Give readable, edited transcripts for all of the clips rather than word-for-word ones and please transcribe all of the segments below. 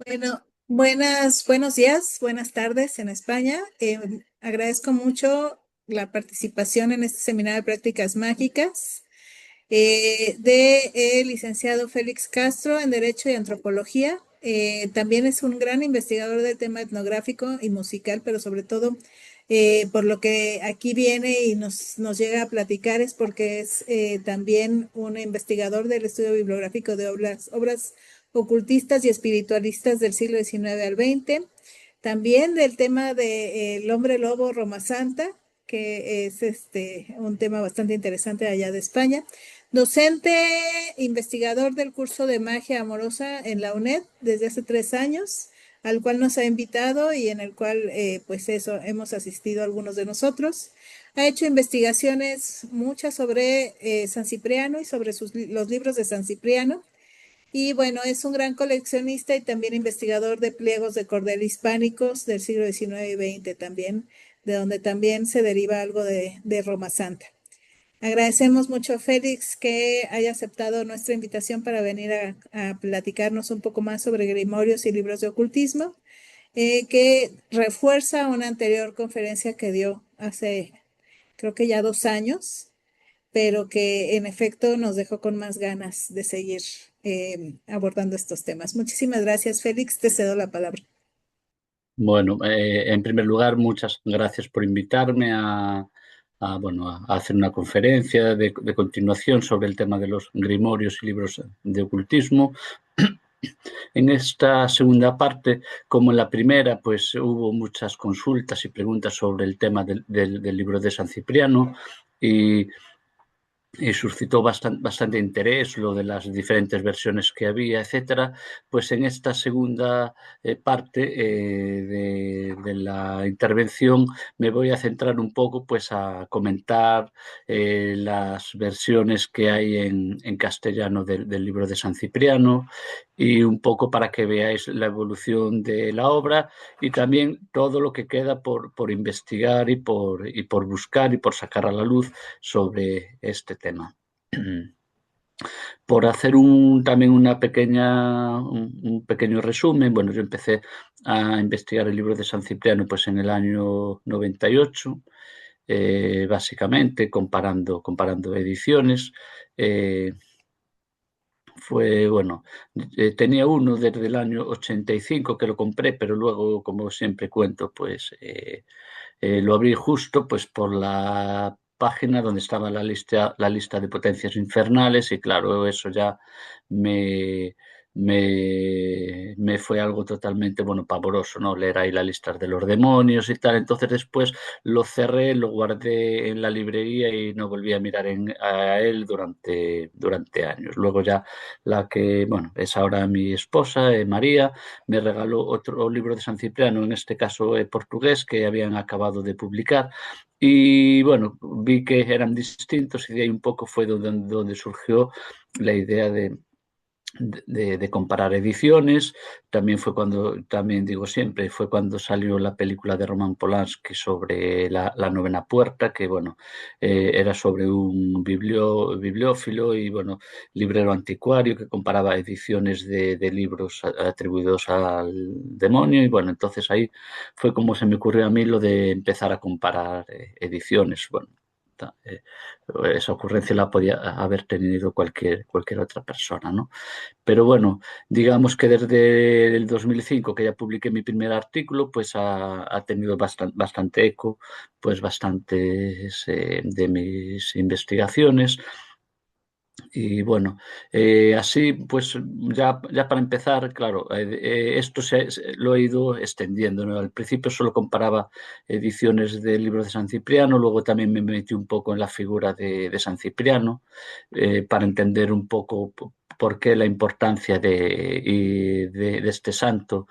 Bueno, buenos días, buenas tardes en España. Agradezco mucho la participación en este seminario de prácticas mágicas de el licenciado Félix Castro en Derecho y Antropología. También es un gran investigador del tema etnográfico y musical, pero sobre todo por lo que aquí viene y nos llega a platicar es porque es también un investigador del estudio bibliográfico de obras ocultistas y espiritualistas del siglo XIX al XX. También del tema de El hombre lobo Roma Santa, que es un tema bastante interesante allá de España. Docente, investigador del curso de magia amorosa en la UNED desde hace 3 años, al cual nos ha invitado y en el cual, pues eso, hemos asistido algunos de nosotros. Ha hecho investigaciones muchas sobre San Cipriano y sobre los libros de San Cipriano. Y bueno, es un gran coleccionista y también investigador de pliegos de cordel hispánicos del siglo XIX y XX también, de donde también se deriva algo de Roma Santa. Agradecemos mucho a Félix que haya aceptado nuestra invitación para venir a platicarnos un poco más sobre grimorios y libros de ocultismo, que refuerza una anterior conferencia que dio hace, creo que ya 2 años, pero que en efecto nos dejó con más ganas de seguir abordando estos temas. Muchísimas gracias, Félix. Te cedo la palabra. Bueno, en primer lugar, muchas gracias por invitarme a hacer una conferencia de continuación sobre el tema de los grimorios y libros de ocultismo. En esta segunda parte, como en la primera, pues hubo muchas consultas y preguntas sobre el tema del libro de San Cipriano y suscitó bastante interés lo de las diferentes versiones que había, etcétera. Pues en esta segunda parte de la intervención me voy a centrar un poco pues a comentar las versiones que hay en castellano del libro de San Cipriano y un poco para que veáis la evolución de la obra y también todo lo que queda por investigar y por buscar y por sacar a la luz sobre este tema. Por hacer también un pequeño resumen, bueno, yo empecé a investigar el libro de San Cipriano pues en el año 98, básicamente comparando ediciones. Bueno, tenía uno desde el año 85 que lo compré, pero luego, como siempre cuento, pues lo abrí justo pues por la página donde estaba la lista de potencias infernales y claro, eso ya me, me fue algo totalmente, bueno, pavoroso, ¿no? Leer ahí la lista de los demonios y tal. Entonces después lo cerré, lo guardé en la librería y no volví a mirar a él durante años. Luego ya la que, bueno, es ahora mi esposa, María, me regaló otro libro de San Cipriano, en este caso portugués, que habían acabado de publicar. Y bueno, vi que eran distintos y de ahí un poco fue donde surgió la idea de comparar ediciones. También fue cuando, también digo siempre, fue cuando salió la película de Roman Polanski sobre la novena puerta, que bueno, era sobre un bibliófilo y bueno, librero anticuario que comparaba ediciones de libros atribuidos al demonio y bueno, entonces ahí fue como se me ocurrió a mí lo de empezar a comparar ediciones. Bueno, esa ocurrencia la podía haber tenido cualquier otra persona, ¿no? Pero bueno, digamos que desde el 2005 que ya publiqué mi primer artículo, pues ha tenido bastante eco, pues bastantes de mis investigaciones. Y bueno, así pues ya para empezar, claro, esto lo he ido extendiendo, ¿no? Al principio solo comparaba ediciones del libro de San Cipriano, luego también me metí un poco en la figura de San Cipriano para entender un poco por qué la importancia de este santo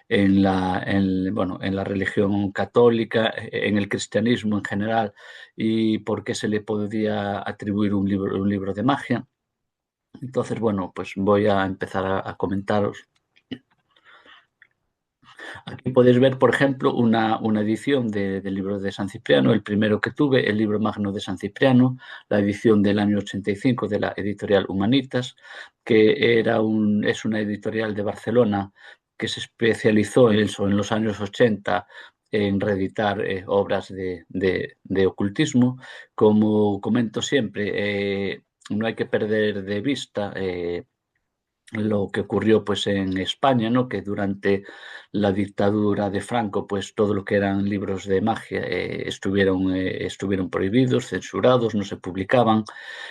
bueno, en la religión católica, en el cristianismo en general y por qué se le podía atribuir un libro de magia. Entonces, bueno, pues voy a empezar a comentaros. Aquí podéis ver, por ejemplo, una edición del libro de San Cipriano, el primero que tuve, el libro magno de San Cipriano, la edición del año 85 de la editorial Humanitas, que es una editorial de Barcelona que se especializó en eso en los años 80 en reeditar obras de ocultismo. Como comento siempre, no hay que perder de vista lo que ocurrió pues en España, ¿no? Que durante la dictadura de Franco, pues todo lo que eran libros de magia estuvieron prohibidos, censurados, no se publicaban,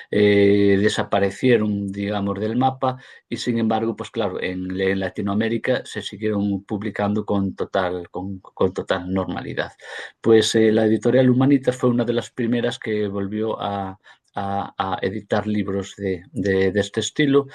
desaparecieron, digamos, del mapa, y sin embargo, pues claro, en Latinoamérica se siguieron publicando con total normalidad. Pues la editorial Humanitas fue una de las primeras que volvió a editar libros de este estilo,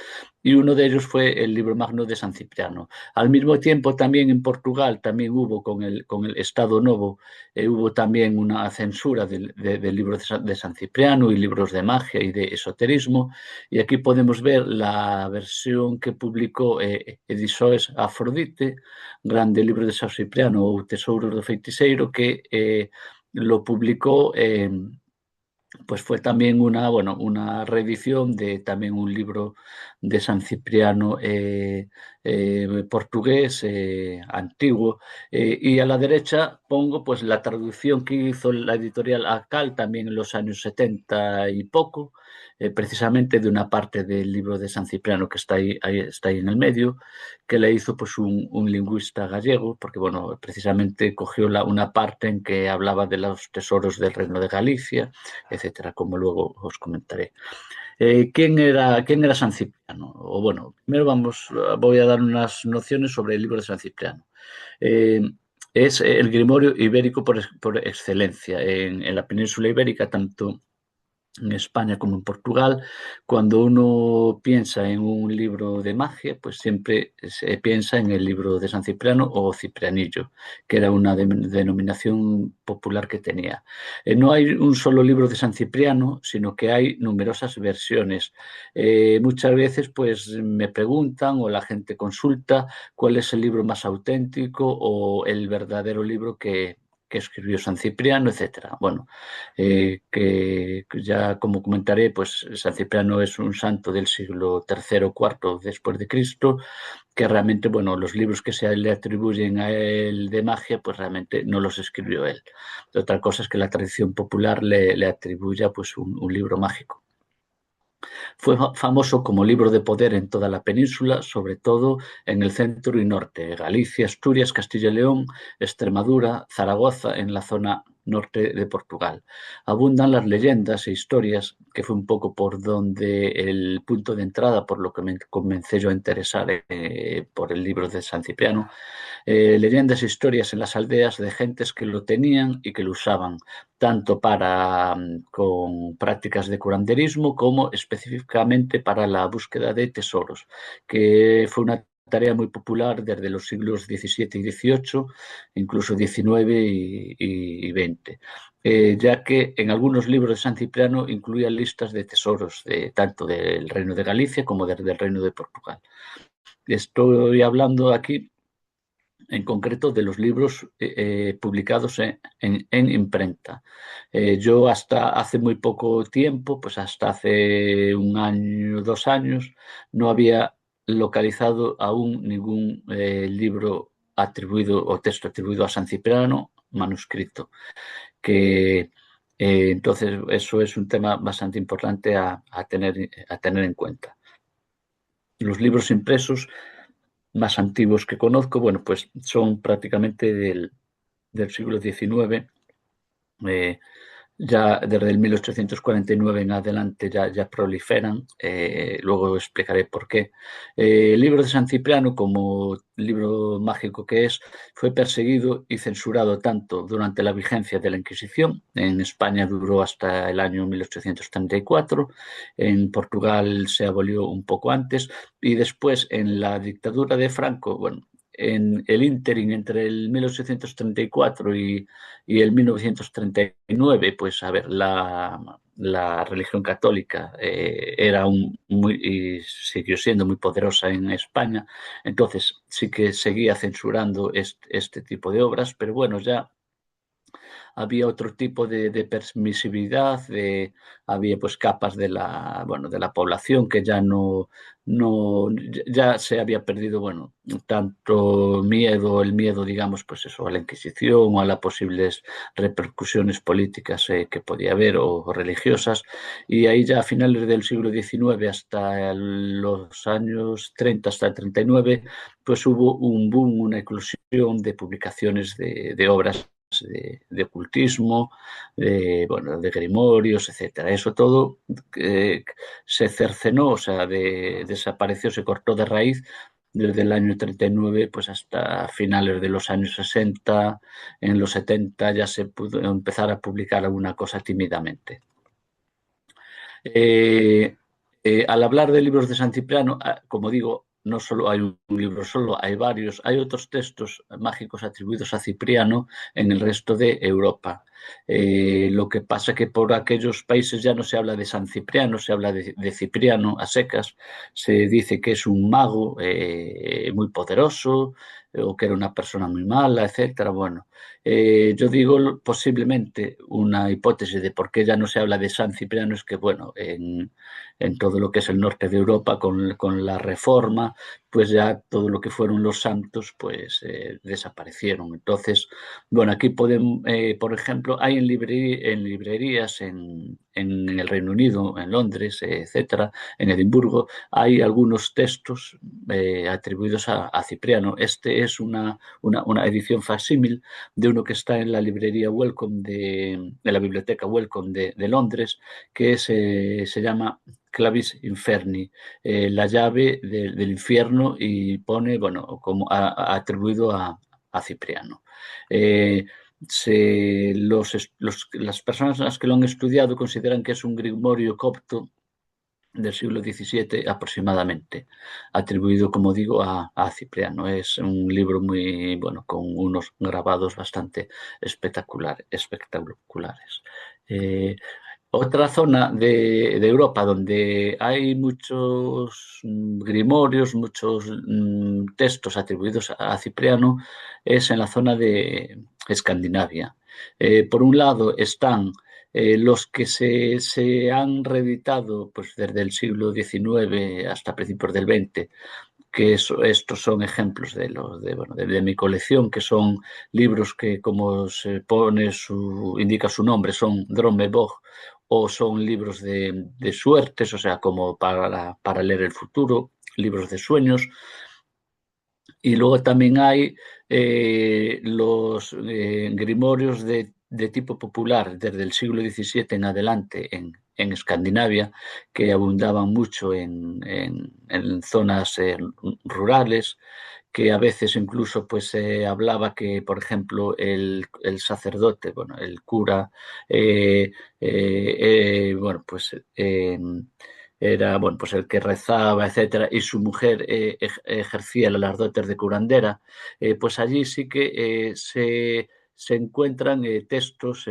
y uno de ellos fue el libro magno de San Cipriano. Al mismo tiempo, también en Portugal, también hubo con el Estado Novo, hubo también una censura del libro de San Cipriano y libros de magia y de esoterismo, y aquí podemos ver la versión que publicó Edições Afrodite, grande libro de San Cipriano ou Tesouros do Feiticeiro, que lo publicó pues fue también una reedición de también un libro de San Cipriano portugués antiguo. Y a la derecha pongo pues la traducción que hizo la editorial Acal también en los años 70 y poco, precisamente de una parte del libro de San Cipriano que está ahí en el medio, que le hizo pues un lingüista gallego, porque bueno, precisamente cogió una parte en que hablaba de los tesoros del Reino de Galicia, etcétera, como luego os comentaré. ¿Quién era San Cipriano? O bueno, primero voy a dar unas nociones sobre el libro de San Cipriano. Eh, es el grimorio ibérico por excelencia. En la península ibérica, tanto en España como en Portugal, cuando uno piensa en un libro de magia, pues siempre se piensa en el libro de San Cipriano o Ciprianillo, que era una denominación popular que tenía. No hay un solo libro de San Cipriano, sino que hay numerosas versiones. Muchas veces pues me preguntan o la gente consulta cuál es el libro más auténtico o el verdadero libro que escribió San Cipriano, etcétera. Bueno, que ya como comentaré, pues San Cipriano es un santo del siglo III o IV después de Cristo, que realmente, bueno, los libros que se le atribuyen a él de magia, pues realmente no los escribió él. Otra cosa es que la tradición popular le atribuya pues un libro mágico. Fue famoso como libro de poder en toda la península, sobre todo en el centro y norte, Galicia, Asturias, Castilla y León, Extremadura, Zaragoza, en la zona norte de Portugal. Abundan las leyendas e historias, que fue un poco por donde el punto de entrada, por lo que me comencé yo a interesar por el libro de San Cipriano, leyendas e historias en las aldeas de gentes que lo tenían y que lo usaban, tanto con prácticas de curanderismo como específicamente para la búsqueda de tesoros, que fue una tarea muy popular desde los siglos XVII y XVIII, incluso XIX y XX, ya que en algunos libros de San Cipriano incluía listas de tesoros, tanto del Reino de Galicia como del Reino de Portugal. Estoy hablando aquí en concreto de los libros publicados en imprenta. Yo hasta hace muy poco tiempo, pues hasta hace un año, 2 años, no había localizado aún ningún libro atribuido o texto atribuido a San Cipriano manuscrito, que entonces eso es un tema bastante importante a tener en cuenta. Los libros impresos más antiguos que conozco, bueno, pues son prácticamente del siglo XIX. Ya desde el 1849 en adelante ya proliferan, luego explicaré por qué. El libro de San Cipriano, como libro mágico que es, fue perseguido y censurado tanto durante la vigencia de la Inquisición, en España duró hasta el año 1834, en Portugal se abolió un poco antes, y después en la dictadura de Franco, bueno, en el ínterin entre el 1834 y el 1939, pues a ver, la religión católica era y siguió siendo muy poderosa en España, entonces sí que seguía censurando este tipo de obras, pero bueno, ya había otro tipo de permisividad, había pues capas bueno, de la población que ya ya se había perdido, bueno, tanto el miedo, digamos, pues eso, a la Inquisición o a las posibles repercusiones políticas que podía haber o religiosas. Y ahí ya a finales del siglo XIX hasta los años 30, hasta el 39, pues hubo un boom, una eclosión de publicaciones de obras de ocultismo, bueno, de grimorios, etcétera. Eso todo se cercenó, o sea, desapareció, se cortó de raíz desde el año 39 pues hasta finales de los años 60. En los 70 ya se pudo empezar a publicar alguna cosa tímidamente. Al hablar de libros de San Cipriano, como digo, no solo hay un libro solo, hay varios, hay otros textos mágicos atribuidos a Cipriano en el resto de Europa. Lo que pasa es que por aquellos países ya no se habla de San Cipriano, se habla de Cipriano a secas, se dice que es un mago muy poderoso o que era una persona muy mala, etcétera. Bueno, yo digo posiblemente una hipótesis de por qué ya no se habla de San Cipriano es que, bueno, en todo lo que es el norte de Europa, con la Reforma, pues ya todo lo que fueron los santos, pues desaparecieron. Entonces, bueno, aquí podemos, por ejemplo, hay en librerías en el Reino Unido, en Londres, etcétera, en Edimburgo, hay algunos textos atribuidos a Cipriano. Este es una edición facsímil de uno que está en la librería Wellcome de la biblioteca Wellcome de Londres, que se llama Clavis Inferni, la llave del infierno, y pone, bueno, como atribuido a Cipriano. Las personas que lo han estudiado consideran que es un grimorio copto del siglo XVII aproximadamente, atribuido, como digo, a Cipriano. Es un libro muy bueno, con unos grabados bastante espectaculares. Otra zona de Europa donde hay muchos grimorios, muchos textos atribuidos a Cipriano, es en la zona de Escandinavia. Por un lado están los que se han reeditado pues, desde el siglo XIX hasta principios del XX, que estos son ejemplos bueno, de mi colección, que son libros que, como indica su nombre, son Drømmebog, o son libros de suertes, o sea, como para leer el futuro, libros de sueños. Y luego también hay los grimorios de tipo popular desde el siglo XVII en adelante en Escandinavia, que abundaban mucho en zonas rurales, que a veces incluso pues se hablaba que, por ejemplo, el sacerdote, bueno, el cura, bueno, pues era, bueno, pues el que rezaba, etcétera, y su mujer ejercía las dotes de curandera. Pues allí sí que se encuentran textos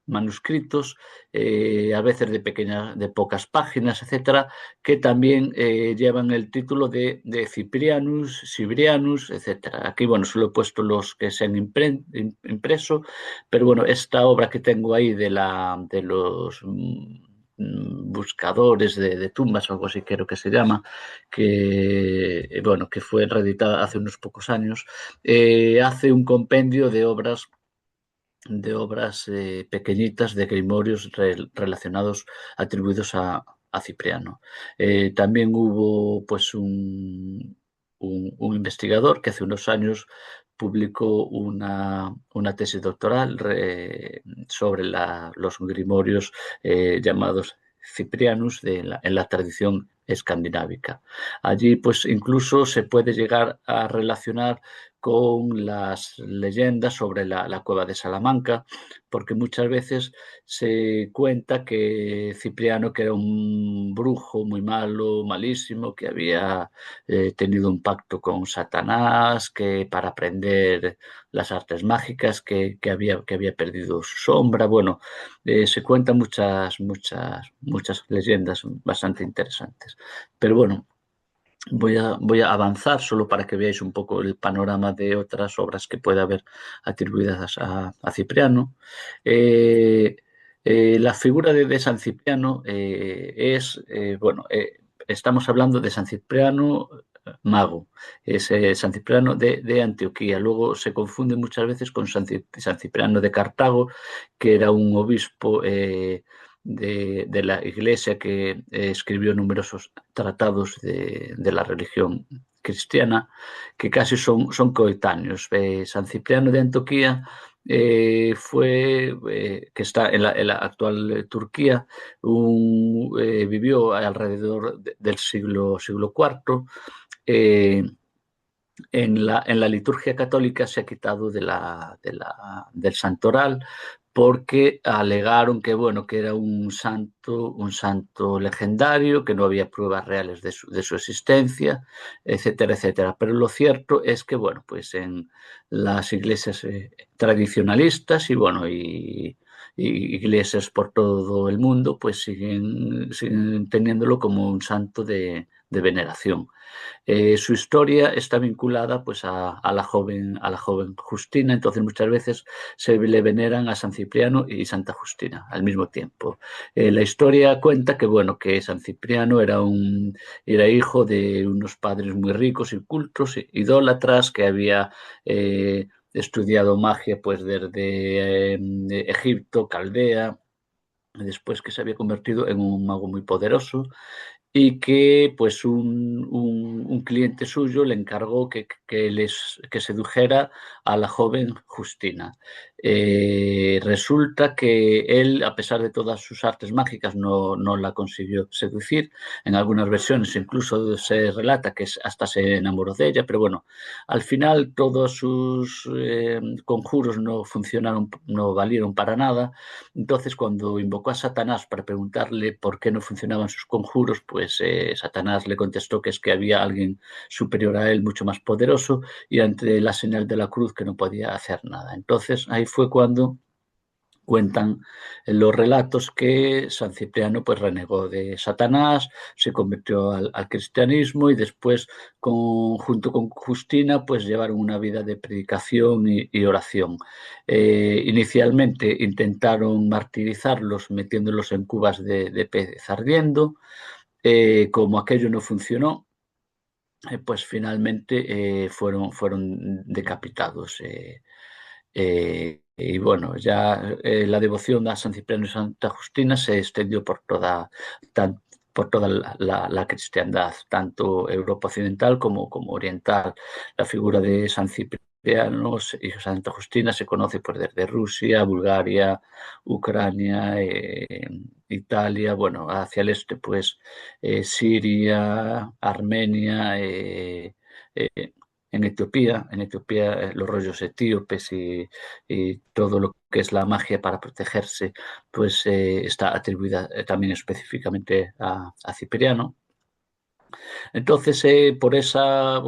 manuscritos, a veces de pocas páginas, etcétera, que también llevan el título de Ciprianus, Cibrianus, etcétera. Aquí, bueno, solo he puesto los que se han impreso, pero bueno, esta obra que tengo ahí de los buscadores de tumbas, algo así creo que se llama, que, bueno, que fue reeditada hace unos pocos años, hace un compendio de obras pequeñitas, de grimorios relacionados, atribuidos a Cipriano. También hubo pues un investigador que hace unos años publicó una tesis doctoral sobre los grimorios llamados Ciprianus en la tradición escandinávica. Allí pues incluso se puede llegar a relacionar con las leyendas sobre la cueva de Salamanca, porque muchas veces se cuenta que Cipriano, que era un brujo muy malo, malísimo, que había tenido un pacto con Satanás, que para aprender las artes mágicas, que había perdido su sombra. Bueno, se cuentan muchas leyendas bastante interesantes. Pero bueno, voy a avanzar solo para que veáis un poco el panorama de otras obras que pueda haber atribuidas a Cipriano. Eh, la figura de San Cipriano bueno, estamos hablando de San Cipriano mago, es San Cipriano de Antioquía. Luego se confunde muchas veces con San Cipriano de Cartago, que era un obispo de la Iglesia que escribió numerosos tratados de la religión cristiana, que casi son coetáneos. San Cipriano de Antioquía que está en la actual Turquía, vivió alrededor del siglo IV. eh, en la liturgia católica se ha quitado del santoral porque alegaron que, bueno, que era un santo legendario, que no había pruebas reales de su existencia, etcétera, etcétera. Pero lo cierto es que, bueno, pues en las iglesias tradicionalistas y, bueno, y iglesias por todo el mundo, pues siguen teniéndolo como un santo de veneración. Su historia está vinculada pues a la joven Justina, entonces muchas veces se le veneran a San Cipriano y Santa Justina al mismo tiempo. La historia cuenta que, bueno, que San Cipriano era hijo de unos padres muy ricos y cultos, idólatras, que había estudiado magia pues desde de Egipto, Caldea, después que se había convertido en un mago muy poderoso y que pues un cliente suyo le encargó que sedujera a la joven Justina. Resulta que él, a pesar de todas sus artes mágicas, no la consiguió seducir. En algunas versiones incluso se relata que hasta se enamoró de ella, pero bueno, al final todos sus conjuros no funcionaron, no valieron para nada. Entonces, cuando invocó a Satanás para preguntarle por qué no funcionaban sus conjuros, pues Satanás le contestó que es que había alguien superior a él, mucho más poderoso, y ante la señal de la cruz que no podía hacer nada. Entonces, ahí fue cuando cuentan los relatos que San Cipriano pues renegó de Satanás, se convirtió al cristianismo y después junto con Justina pues llevaron una vida de predicación y oración. Inicialmente intentaron martirizarlos metiéndolos en cubas de pez ardiendo. Como aquello no funcionó, pues finalmente fueron decapitados. Y bueno, ya la devoción a San Cipriano y Santa Justina se extendió por toda la cristiandad, tanto Europa occidental como oriental. La figura de San Cipriano y Santa Justina se conoce pues, desde Rusia, Bulgaria, Ucrania, Italia, bueno, hacia el este, pues Siria, Armenia, eh, en Etiopía los rollos etíopes y todo lo que es la magia para protegerse, pues está atribuida también específicamente a Cipriano. Entonces, por esa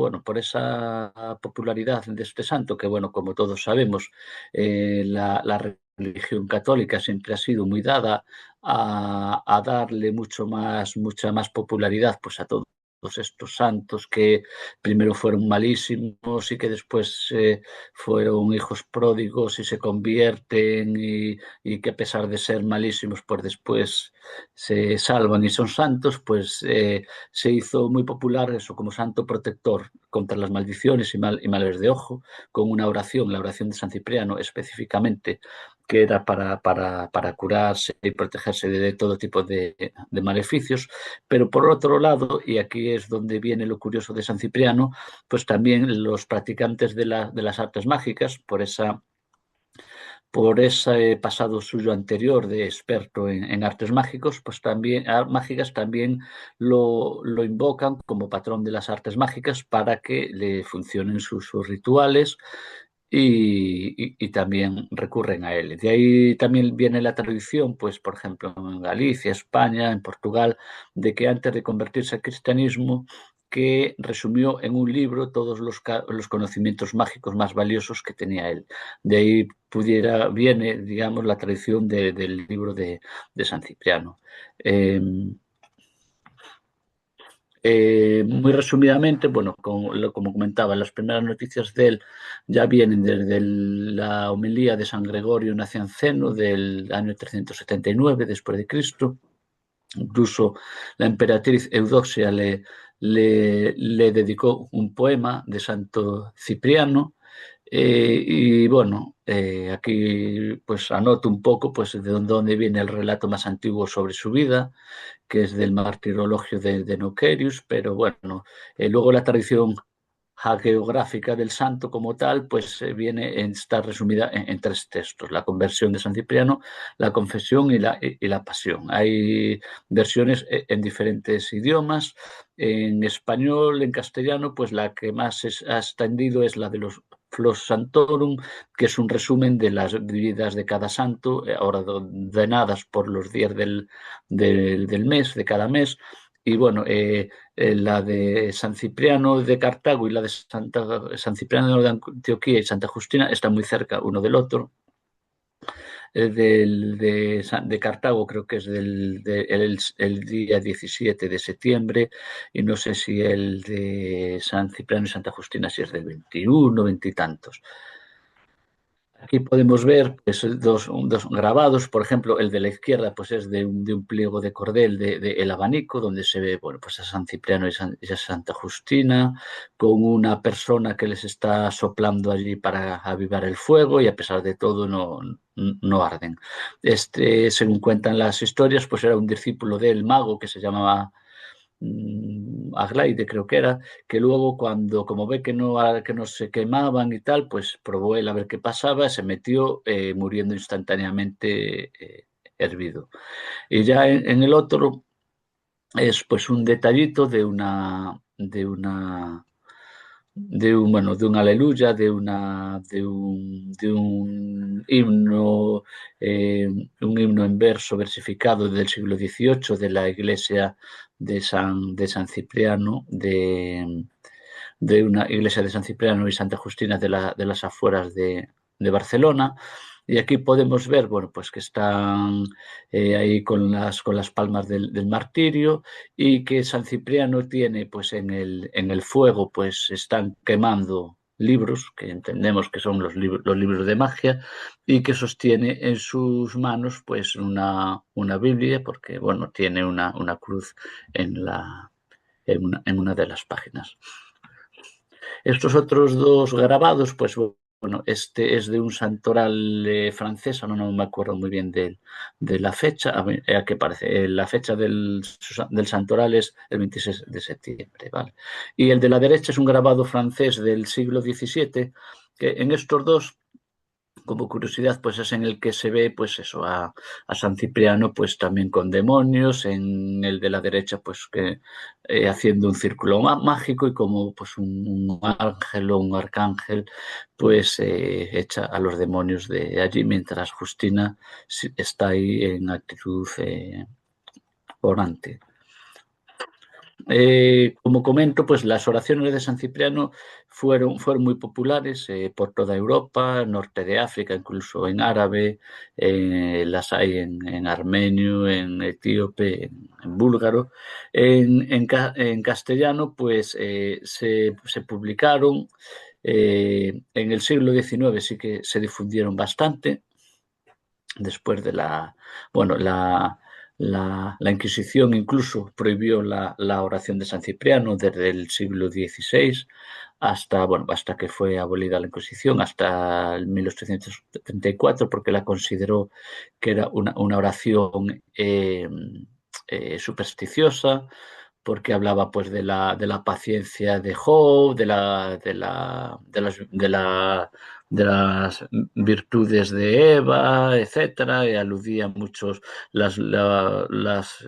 popularidad de este santo, que bueno, como todos sabemos, la religión católica siempre ha sido muy dada a darle mucha más popularidad pues a todos estos santos que primero fueron malísimos y que después fueron hijos pródigos y se convierten y que a pesar de ser malísimos, pues después se salvan y son santos, pues se hizo muy popular eso como santo protector contra las maldiciones y males de ojo, con una oración, la oración de San Cipriano específicamente, que era para curarse y protegerse de todo tipo de maleficios. Pero por otro lado, y aquí es donde viene lo curioso de San Cipriano, pues también los practicantes de las artes mágicas, por ese pasado suyo anterior de experto en artes mágicos, pues también, mágicas también lo invocan como patrón de las artes mágicas para que le funcionen sus rituales y también recurren a él. De ahí también viene la tradición, pues por ejemplo en Galicia, España, en Portugal, de que antes de convertirse al cristianismo, que resumió en un libro todos los conocimientos mágicos más valiosos que tenía él. De ahí viene, digamos, la tradición del libro de San Cipriano. Eh, muy resumidamente, bueno, como comentaba, las primeras noticias de él ya vienen desde la homilía de San Gregorio Nacianceno del año 379 después de Cristo. Incluso la emperatriz Eudoxia le dedicó un poema de Santo Cipriano. Y bueno, aquí pues anoto un poco pues de dónde viene el relato más antiguo sobre su vida, que es del Martirologio de Noquerius, pero bueno, luego la tradición hagiográfica del santo como tal, pues está resumida en tres textos: la conversión de San Cipriano, la confesión y la pasión. Hay versiones en diferentes idiomas. En español, en castellano, pues la que más ha extendido es la de los Flos Santorum, que es un resumen de las vidas de cada santo, ahora ordenadas por los días del mes, de cada mes. Y bueno, la de San Cipriano de Cartago y la de San Cipriano de Antioquía y Santa Justina están muy cerca uno del otro. De Cartago creo que es el día 17 de septiembre, y no sé si el de San Cipriano y Santa Justina si es del 21, 20 y tantos. Aquí podemos ver pues, dos grabados. Por ejemplo, el de la izquierda pues, es de un pliego de cordel de El Abanico, donde se ve bueno, pues a San Cipriano y a Santa Justina, con una persona que les está soplando allí para avivar el fuego, y a pesar de todo no arden. Según cuentan las historias, pues era un discípulo del mago que se llamaba Aglaide, creo que luego como ve que no se quemaban y tal, pues probó él a ver qué pasaba, se metió, muriendo instantáneamente, hervido. Y ya en el otro es pues un detallito de un aleluya, un himno en verso versificado del siglo XVIII de la iglesia de San Cipriano, de una iglesia de San Cipriano y Santa Justina de las afueras de Barcelona. Y aquí podemos ver, bueno, pues que están ahí con las palmas del martirio, y que San Cipriano tiene, pues en el fuego, pues están quemando libros, que entendemos que son los libros de magia, y que sostiene en sus manos, pues una Biblia, porque, bueno, tiene una cruz en una de las páginas. Estos otros dos grabados, pues bueno, este es de un santoral francés, no me acuerdo muy bien de la fecha, a qué parece, la fecha del santoral es el 26 de septiembre, ¿vale? Y el de la derecha es un grabado francés del siglo XVII, que en estos dos, como curiosidad, pues es en el que se ve, pues eso, a San Cipriano, pues también con demonios, en el de la derecha, pues que haciendo un círculo mágico, y como pues un ángel o un arcángel, pues echa a los demonios de allí, mientras Justina está ahí en actitud orante. Como comento, pues las oraciones de San Cipriano fueron muy populares por toda Europa, norte de África, incluso en árabe, las hay en armenio, en etíope, en búlgaro. En castellano, pues se publicaron en el siglo XIX, sí que se difundieron bastante, después de la Inquisición incluso prohibió la oración de San Cipriano desde el siglo XVI hasta que fue abolida la Inquisición, hasta el 1834, porque la consideró que era una oración supersticiosa, porque hablaba pues de la paciencia de Job, de las virtudes de Eva, etcétera, y aludía a muchos las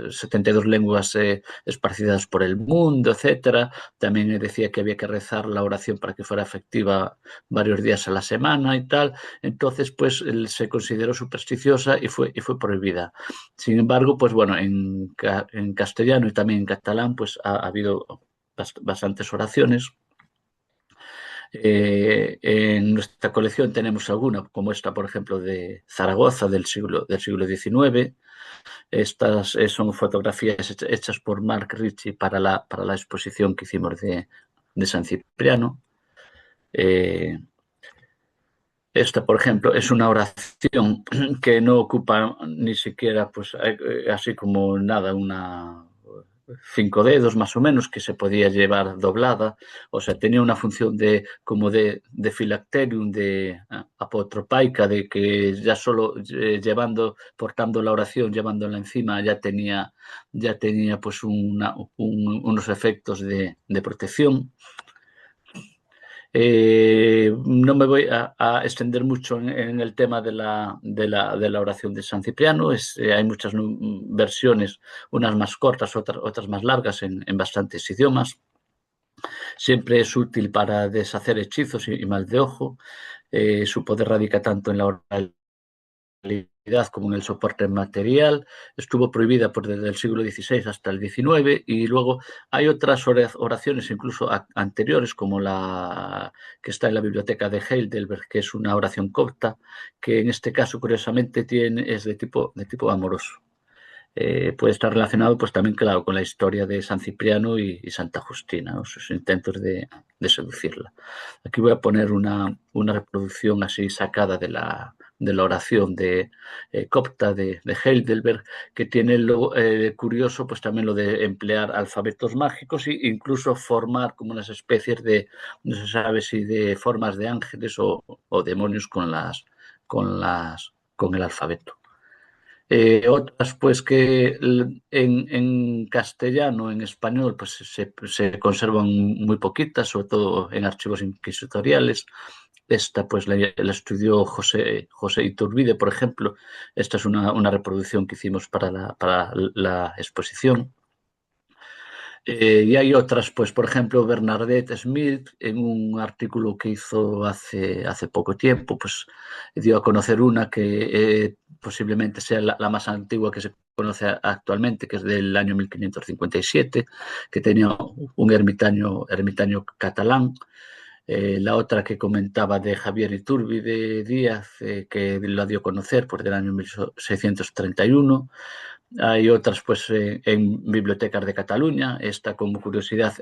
72 lenguas esparcidas por el mundo, etcétera. También decía que había que rezar la oración para que fuera efectiva varios días a la semana y tal. Entonces, pues se consideró supersticiosa y fue prohibida. Sin embargo, pues bueno, en castellano y también en catalán, pues ha habido bastantes oraciones. En nuestra colección tenemos alguna, como esta, por ejemplo, de Zaragoza del siglo XIX. Estas son fotografías hechas por Mark Ritchie para la exposición que hicimos de San Cipriano. Esta, por ejemplo, es una oración que no ocupa ni siquiera, pues, así como nada, 5 dedos más o menos, que se podía llevar doblada. O sea, tenía una función como de filacterium, de apotropaica, de que ya solo portando la oración, llevándola encima, ya tenía pues unos efectos de protección. No me voy a extender mucho en el tema de la oración de San Cipriano. Hay muchas versiones, unas más cortas, otras más largas en bastantes idiomas. Siempre es útil para deshacer hechizos y mal de ojo. Su poder radica tanto en la oralidad como en el soporte material. Estuvo prohibida desde el siglo XVI hasta el XIX, y luego hay otras oraciones incluso anteriores, como la que está en la biblioteca de Heidelberg, que es una oración copta, que en este caso curiosamente es de tipo amoroso. Puede estar relacionado pues también, claro, con la historia de San Cipriano y Santa Justina, ¿no? Sus intentos de seducirla. Aquí voy a poner una reproducción así sacada de la oración copta de Heidelberg, que tiene lo curioso, pues también lo de emplear alfabetos mágicos e incluso formar como unas especies no se sabe si de formas de ángeles o demonios con el alfabeto. Otras, pues, que en castellano, en español, pues se conservan muy poquitas, sobre todo en archivos inquisitoriales. Esta, pues, la estudió José Iturbide, por ejemplo. Esta es una reproducción que hicimos para la exposición. Y hay otras, pues, por ejemplo, Bernadette Smith, en un artículo que hizo hace poco tiempo, pues dio a conocer una que posiblemente sea la más antigua que se conoce actualmente, que es del año 1557, que tenía un ermitaño catalán. La otra que comentaba de Javier Iturbide Díaz, que la dio a conocer, pues, del año 1631. Hay otras, pues, en bibliotecas de Cataluña. Esta, como curiosidad,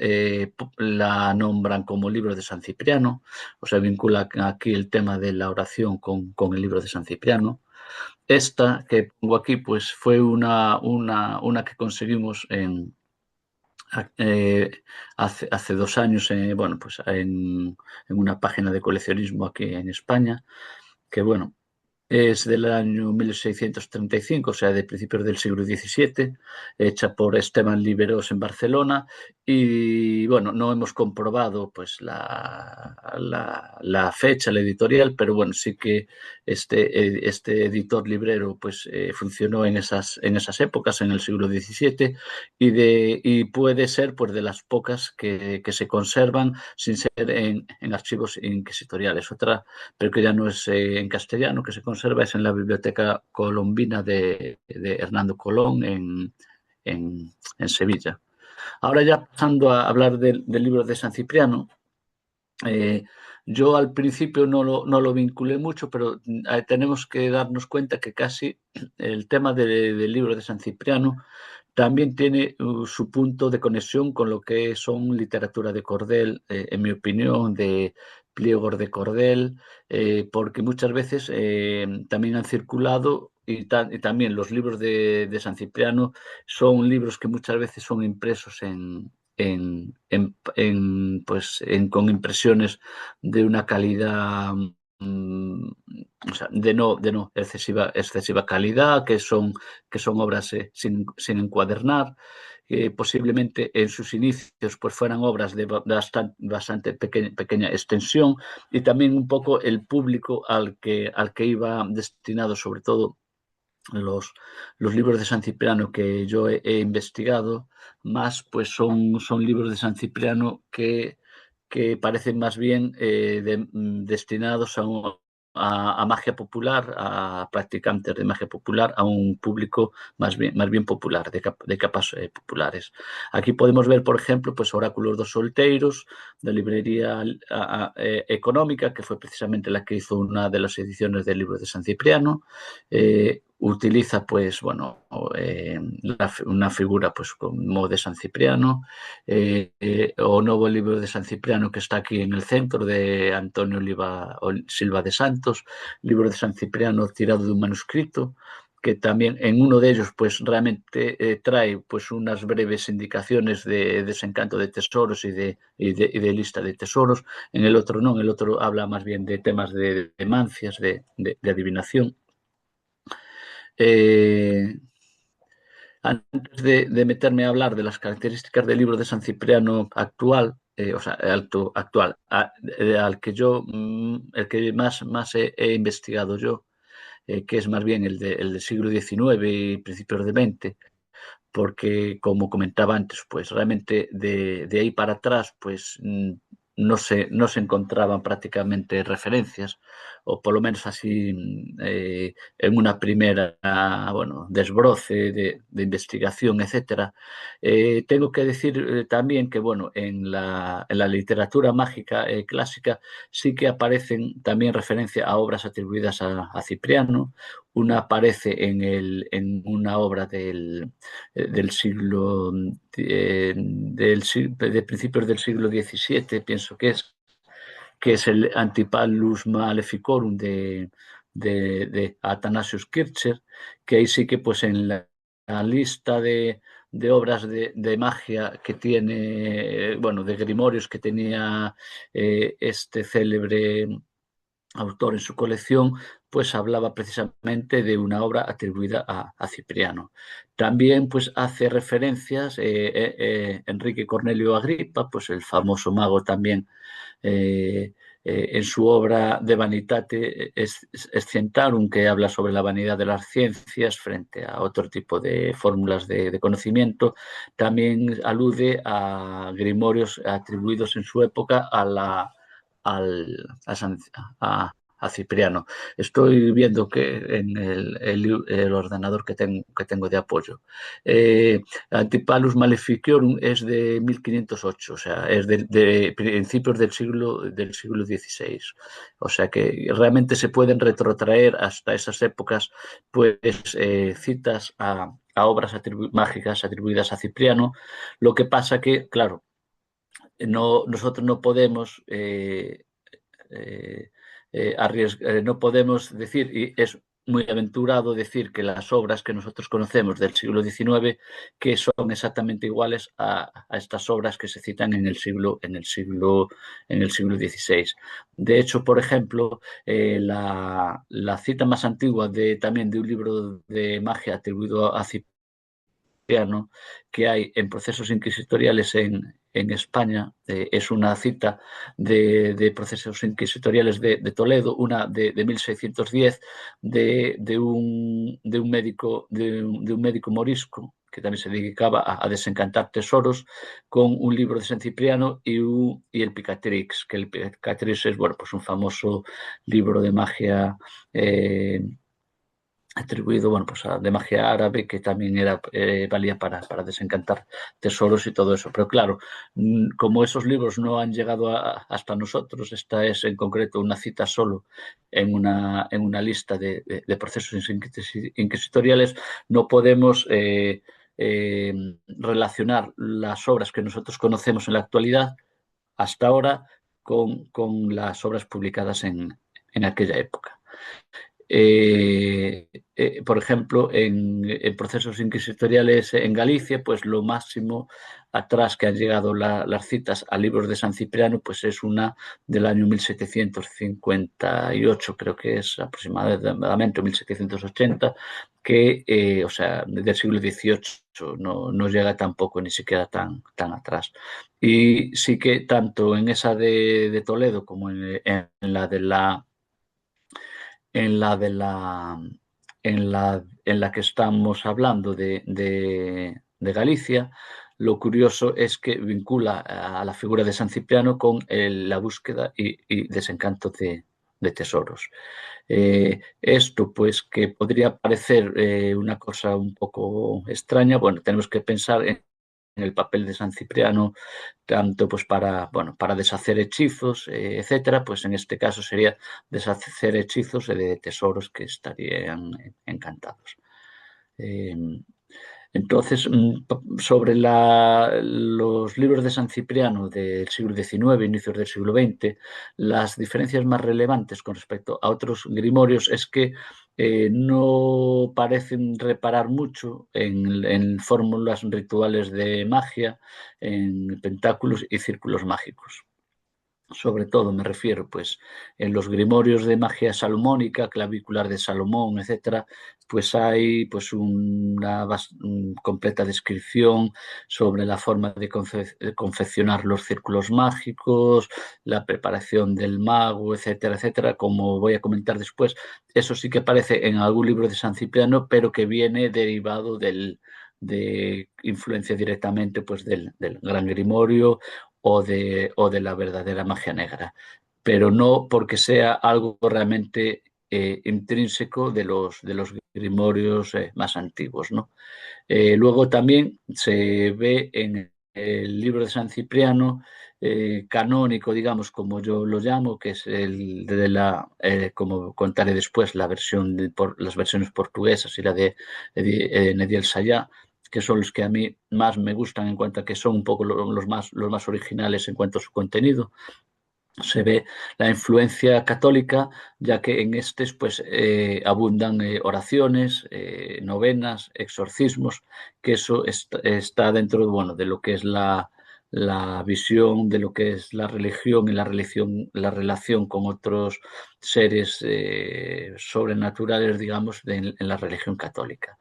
la nombran como libro de San Cipriano. O sea, vincula aquí el tema de la oración con el libro de San Cipriano. Esta que pongo aquí, pues, fue una que conseguimos hace 2 años, bueno, pues en una página de coleccionismo aquí en España, que, bueno, es del año 1635, o sea, de principios del siglo XVII, hecha por Esteban Liberós en Barcelona. Y, bueno, no hemos comprobado, pues, la fecha, la editorial, pero, bueno, sí que este editor librero, pues, funcionó en esas épocas, en el siglo XVII, y puede ser, pues, de las pocas que se conservan sin ser en archivos inquisitoriales. Otra, pero que ya no es en castellano, que se conserva, es en la Biblioteca Colombina de Hernando Colón en Sevilla. Ahora, ya pasando a hablar del libro de San Cipriano. Yo al principio no lo vinculé mucho, pero tenemos que darnos cuenta que casi el tema del libro de San Cipriano también tiene su punto de conexión con lo que son literatura de cordel, en mi opinión, de pliegos de cordel, porque muchas veces también han circulado, y también los libros de San Cipriano son libros que muchas veces son impresos con impresiones de una calidad, o sea, de no excesiva calidad, que son obras sin encuadernar. Posiblemente en sus inicios, pues, fueran obras de bastante pequeña extensión, y también un poco el público al que iba destinado, sobre todo los libros de San Cipriano que yo he investigado más, pues son libros de San Cipriano que parecen más bien destinados a magia popular, a practicantes de magia popular, a un público más bien popular, de capas populares. Aquí podemos ver, por ejemplo, pues Oráculos dos Solteiros, de librería económica, que fue precisamente la que hizo una de las ediciones del libro de San Cipriano. Utiliza, pues, bueno, una figura, pues, como de San Cipriano, o Novo Libro de San Cipriano, que está aquí en el centro, de Antonio Silva de Santos, libro de San Cipriano tirado de un manuscrito, que también en uno de ellos pues realmente trae pues unas breves indicaciones de desencanto de tesoros y de lista de tesoros. En el otro no, en el otro habla más bien de temas de mancias, de adivinación. Antes de meterme a hablar de las características del libro de San Cipriano actual, o sea, actual, al que yo, el que más he investigado yo, que es más bien el del siglo XIX y principios del XX, porque como comentaba antes, pues realmente de ahí para atrás, pues no se encontraban prácticamente referencias, o por lo menos así en una primera, bueno, desbroce de investigación, etcétera. Tengo que decir también que, bueno, en la literatura mágica clásica sí que aparecen también referencia a obras atribuidas a Cipriano. Una aparece en una obra del siglo, de principios del siglo XVII, pienso que es el Antipalus Maleficorum de Athanasius Kircher, que ahí sí que pues en la lista de obras de magia que tiene, bueno, de grimorios que tenía este célebre autor en su colección, pues hablaba precisamente de una obra atribuida a Cipriano. También pues hace referencias Enrique Cornelio Agripa, pues el famoso mago también, en su obra De Vanitate Scientiarum, que habla sobre la vanidad de las ciencias frente a otro tipo de fórmulas de conocimiento, también alude a grimorios atribuidos en su época a Cipriano. Estoy viendo que en el ordenador que tengo de apoyo. Antipalus Maleficorum es de 1508, o sea, es de principios del siglo XVI. O sea que realmente se pueden retrotraer hasta esas épocas, pues, citas a obras mágicas atribuidas a Cipriano. Lo que pasa que, claro, nosotros no podemos no podemos decir, y es muy aventurado decir, que las obras que nosotros conocemos del siglo XIX que son exactamente iguales a estas obras que se citan en el siglo XVI. De hecho, por ejemplo, la cita más antigua también de un libro de magia atribuido a Cipriano que hay en procesos inquisitoriales en España, es una cita de procesos inquisitoriales de Toledo, una de 1610, de un médico morisco que también se dedicaba a desencantar tesoros, con un libro de San Cipriano y el Picatrix, que el Picatrix es, bueno, pues un famoso libro de magia atribuido, bueno, pues de magia árabe, que también valía para desencantar tesoros y todo eso. Pero claro, como esos libros no han llegado hasta nosotros, esta es en concreto una cita solo en una lista de procesos inquisitoriales, no podemos relacionar las obras que nosotros conocemos en la actualidad hasta ahora con las obras publicadas en aquella época. Por ejemplo, en procesos inquisitoriales en Galicia, pues lo máximo atrás que han llegado las citas a libros de San Cipriano, pues es una del año 1758, creo que es aproximadamente 1780, que, o sea, del siglo XVIII, no llega tampoco ni siquiera tan atrás. Y sí que tanto en esa de Toledo como en la de en la que estamos hablando de Galicia, lo curioso es que vincula a la figura de San Cipriano con la búsqueda y desencanto de tesoros. Esto, pues, que podría parecer una cosa un poco extraña, bueno, tenemos que pensar en el papel de San Cipriano, tanto pues para, bueno, para deshacer hechizos, etcétera, pues en este caso sería deshacer hechizos de tesoros que estarían encantados. Eh, entonces, sobre los libros de San Cipriano del siglo XIX, inicios del siglo XX, las diferencias más relevantes con respecto a otros grimorios es que no parecen reparar mucho en fórmulas rituales de magia, en pentáculos y círculos mágicos. Sobre todo me refiero, pues, en los grimorios de magia salomónica, clavículas de Salomón, etcétera, pues hay pues una completa descripción sobre la forma de confeccionar los círculos mágicos, la preparación del mago, etcétera, etcétera. Como voy a comentar después, eso sí que aparece en algún libro de San Cipriano, pero que viene derivado de influencia directamente pues del Gran Grimorio o de la verdadera magia negra, pero no porque sea algo realmente intrínseco de los grimorios más antiguos, ¿no? Luego también se ve en el libro de San Cipriano, canónico, digamos, como yo lo llamo, que es el de como contaré después, las versiones portuguesas y la de Nediel Sayá, que son los que a mí más me gustan en cuanto a que son un poco los más originales en cuanto a su contenido. Se ve la influencia católica, ya que en estos pues, abundan oraciones, novenas, exorcismos, que eso está dentro bueno, de lo que es la visión de lo que es la religión y la relación con otros seres sobrenaturales, digamos, en la religión católica.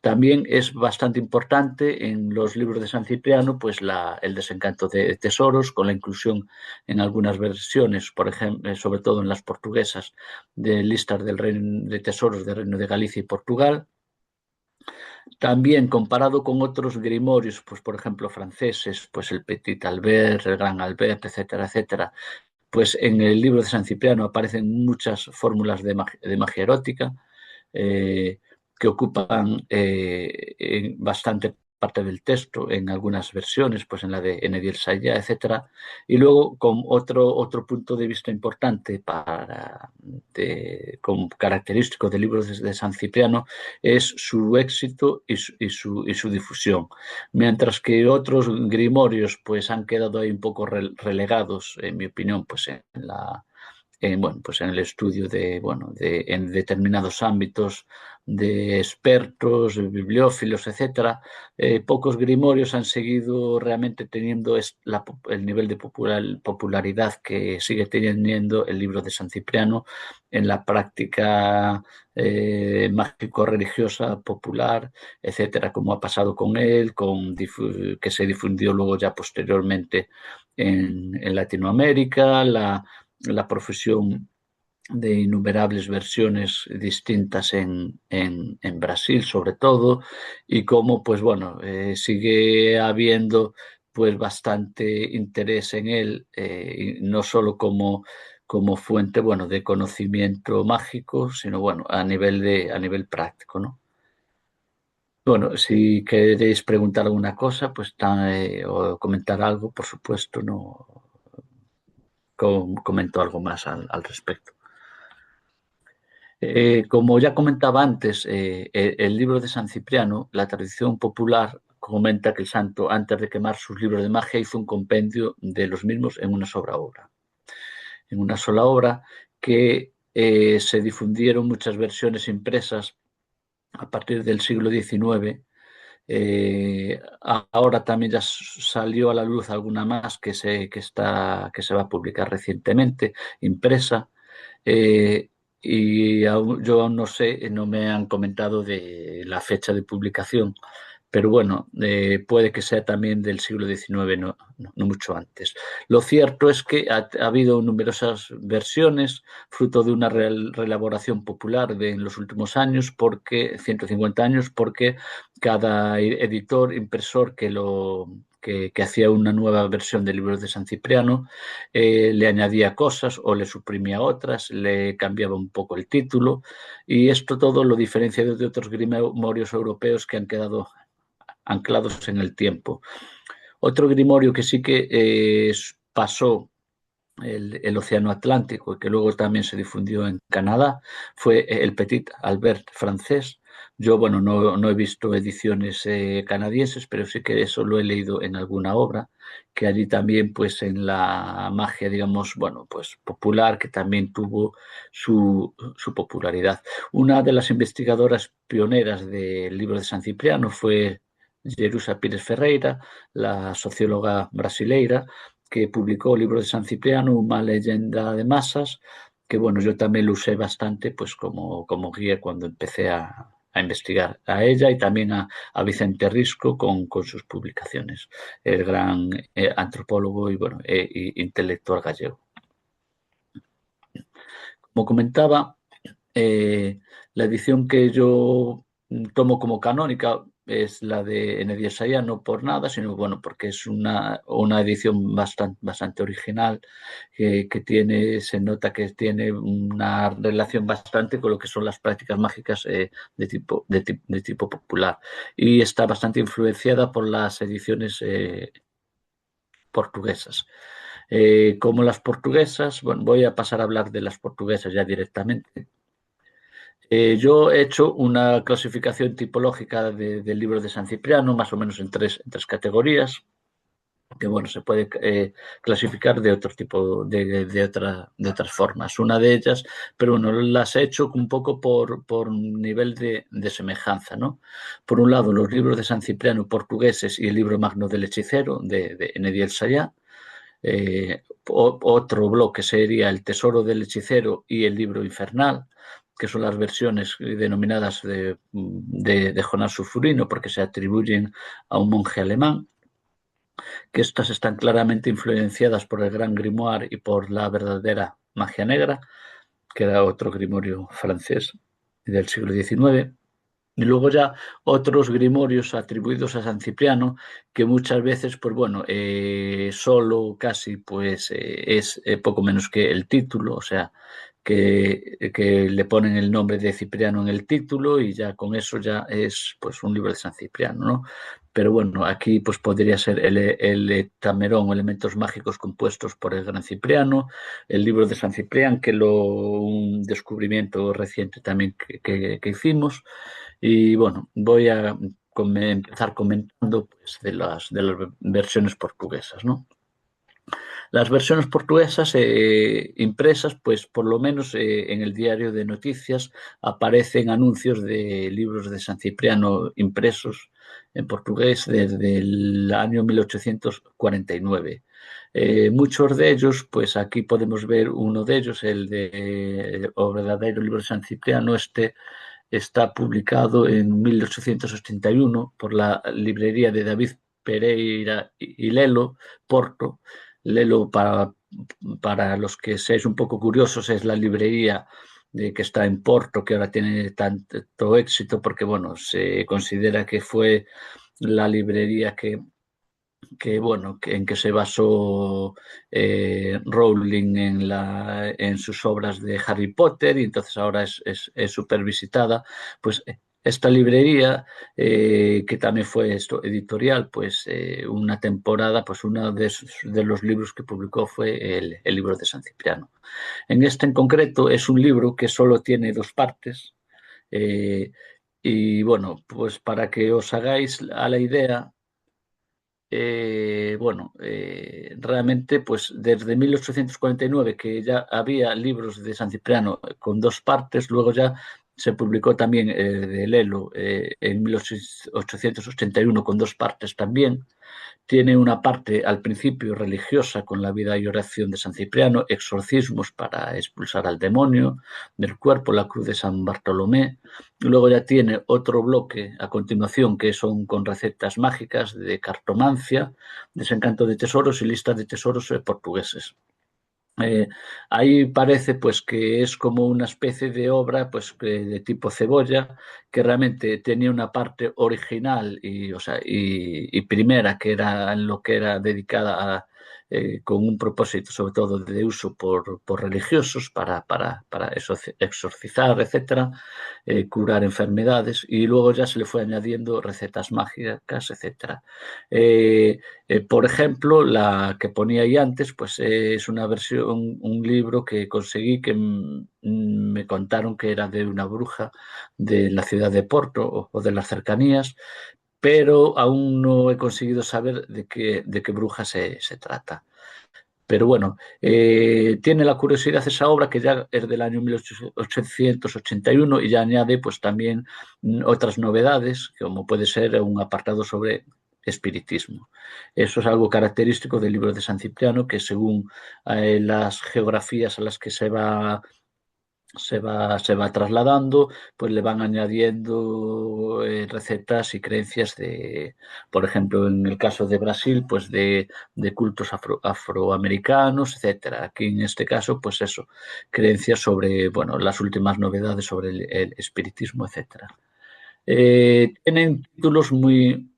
También es bastante importante en los libros de San Cipriano pues el desencanto de tesoros, con la inclusión en algunas versiones, por ejemplo, sobre todo en las portuguesas, de listas del reino de tesoros del Reino de Galicia y Portugal. También comparado con otros grimorios, pues por ejemplo franceses, pues el Petit Albert, el Gran Albert, etcétera, etcétera, pues en el libro de San Cipriano aparecen muchas fórmulas de magia erótica, eh, que ocupan bastante parte del texto en algunas versiones, pues en la de Enediel Saya, etcétera. Y luego, con otro punto de vista importante como característico del libro de San Cipriano, es su éxito y su difusión. Mientras que otros grimorios pues han quedado ahí un poco relegados, en mi opinión, pues bueno, pues en el estudio en determinados ámbitos de expertos, de bibliófilos, etcétera. Pocos grimorios han seguido realmente teniendo el nivel de popularidad que sigue teniendo el libro de San Cipriano en la práctica mágico-religiosa popular, etcétera, como ha pasado con él, que se difundió luego ya posteriormente en Latinoamérica, la profesión de innumerables versiones distintas en Brasil, sobre todo, y cómo, pues bueno, sigue habiendo pues bastante interés en él, no solo como fuente, bueno, de conocimiento mágico, sino, bueno, a nivel práctico, ¿no? Bueno, si queréis preguntar alguna cosa, pues o comentar algo, por supuesto, no comento algo más al respecto. Como ya comentaba antes, el libro de San Cipriano, la tradición popular comenta que el santo, antes de quemar sus libros de magia, hizo un compendio de los mismos en una sola obra. En una sola obra que se difundieron muchas versiones impresas a partir del siglo XIX. Ahora también ya salió a la luz alguna más que se va a publicar recientemente, impresa. Y yo aún no sé, no me han comentado de la fecha de publicación, pero bueno, puede que sea también del siglo XIX, no mucho antes. Lo cierto es que ha habido numerosas versiones, fruto de una reelaboración popular en los últimos años, 150 años, porque cada editor, impresor que lo que hacía una nueva versión del libro de San Cipriano, le añadía cosas o le suprimía otras, le cambiaba un poco el título, y esto todo lo diferencia de otros grimorios europeos que han quedado anclados en el tiempo. Otro grimorio que sí que pasó el Océano Atlántico y que luego también se difundió en Canadá fue el Petit Albert francés. Yo, bueno, no he visto ediciones canadienses, pero sí que eso lo he leído en alguna obra, que allí también, pues en la magia, digamos, bueno, pues popular, que también tuvo su popularidad. Una de las investigadoras pioneras del libro de San Cipriano fue Jerusa Pires Ferreira, la socióloga brasileira, que publicó el libro de San Cipriano, una leyenda de masas, que bueno, yo también lo usé bastante pues como guía cuando empecé a investigar a ella y también a Vicente Risco con sus publicaciones, el gran antropólogo y bueno, intelectual gallego. Como comentaba, la edición que yo tomo como canónica es la de Enedi Esaia, no por nada, sino bueno, porque es una edición bastante original, que se nota que tiene una relación bastante con lo que son las prácticas mágicas de tipo popular, y está bastante influenciada por las ediciones portuguesas. Como las portuguesas, bueno, voy a pasar a hablar de las portuguesas ya directamente. Yo he hecho una clasificación tipológica del libro de San Cipriano, más o menos en tres categorías, que bueno, se puede clasificar de otro tipo, de otras formas. Una de ellas, pero bueno, las he hecho un poco por nivel de semejanza, ¿no? Por un lado, los libros de San Cipriano portugueses y el libro magno del hechicero, de Enedi Sayá. Otro bloque sería El tesoro del hechicero y el libro infernal, que son las versiones denominadas de Jonás Sulfurino, porque se atribuyen a un monje alemán, que estas están claramente influenciadas por el Gran Grimoire y por la verdadera magia negra, que era otro grimorio francés del siglo XIX. Y luego ya otros grimorios atribuidos a San Cipriano, que muchas veces, pues bueno, solo casi pues es poco menos que el título, o sea, que le ponen el nombre de Cipriano en el título y ya con eso ya es pues un libro de San Cipriano, ¿no? Pero bueno, aquí pues podría ser el Heptamerón, elementos mágicos compuestos por el Gran Cipriano, el libro de San Ciprián, un descubrimiento reciente también que hicimos. Y bueno, voy a empezar comentando pues, de las versiones portuguesas, ¿no? Las versiones portuguesas impresas, pues por lo menos en el diario de noticias aparecen anuncios de libros de San Cipriano impresos en portugués desde el año 1849. Muchos de ellos, pues aquí podemos ver uno de ellos, el verdadero libro de San Cipriano, está publicado en 1881 por la librería de David Pereira y Lelo, Porto. Lelo, para los que seáis un poco curiosos, es la librería que está en Porto, que ahora tiene tanto éxito, porque bueno, se considera que fue la librería en que se basó Rowling en sus obras de Harry Potter, y entonces ahora es supervisitada. Pues esta librería, que también fue editorial, pues una temporada, pues uno de los libros que publicó fue el libro de San Cipriano. En este en concreto es un libro que solo tiene dos partes, y bueno, pues para que os hagáis a la idea, realmente, pues desde 1849 que ya había libros de San Cipriano con dos partes, luego ya se publicó también de Lelo en 1881 con dos partes también. Tiene una parte al principio religiosa con la vida y oración de San Cipriano, exorcismos para expulsar al demonio del cuerpo, la cruz de San Bartolomé. Luego ya tiene otro bloque a continuación que son con recetas mágicas de cartomancia, desencanto de tesoros y listas de tesoros portugueses. Eh, Ahí parece pues que es como una especie de obra pues de tipo cebolla, que realmente tenía una parte original y, o sea, y primera, que era en lo que era dedicada a, con un propósito sobre todo de uso por religiosos para exorcizar, etcétera, curar enfermedades, y luego ya se le fue añadiendo recetas mágicas, etcétera. Por ejemplo, la que ponía ahí antes, pues es una versión, un libro que conseguí que me contaron que era de una bruja de la ciudad de Porto o de las cercanías, pero aún no he conseguido saber de qué bruja se trata. Pero bueno, tiene la curiosidad esa obra que ya es del año 1881 y ya añade pues también otras novedades, como puede ser un apartado sobre espiritismo. Eso es algo característico del libro de San Cipriano, que según las geografías a las que se va trasladando, pues le van añadiendo recetas y creencias de, por ejemplo, en el caso de Brasil, pues de cultos afroamericanos, etcétera. Aquí en este caso, pues eso, creencias sobre, bueno, las últimas novedades sobre el espiritismo, etcétera. Tienen títulos muy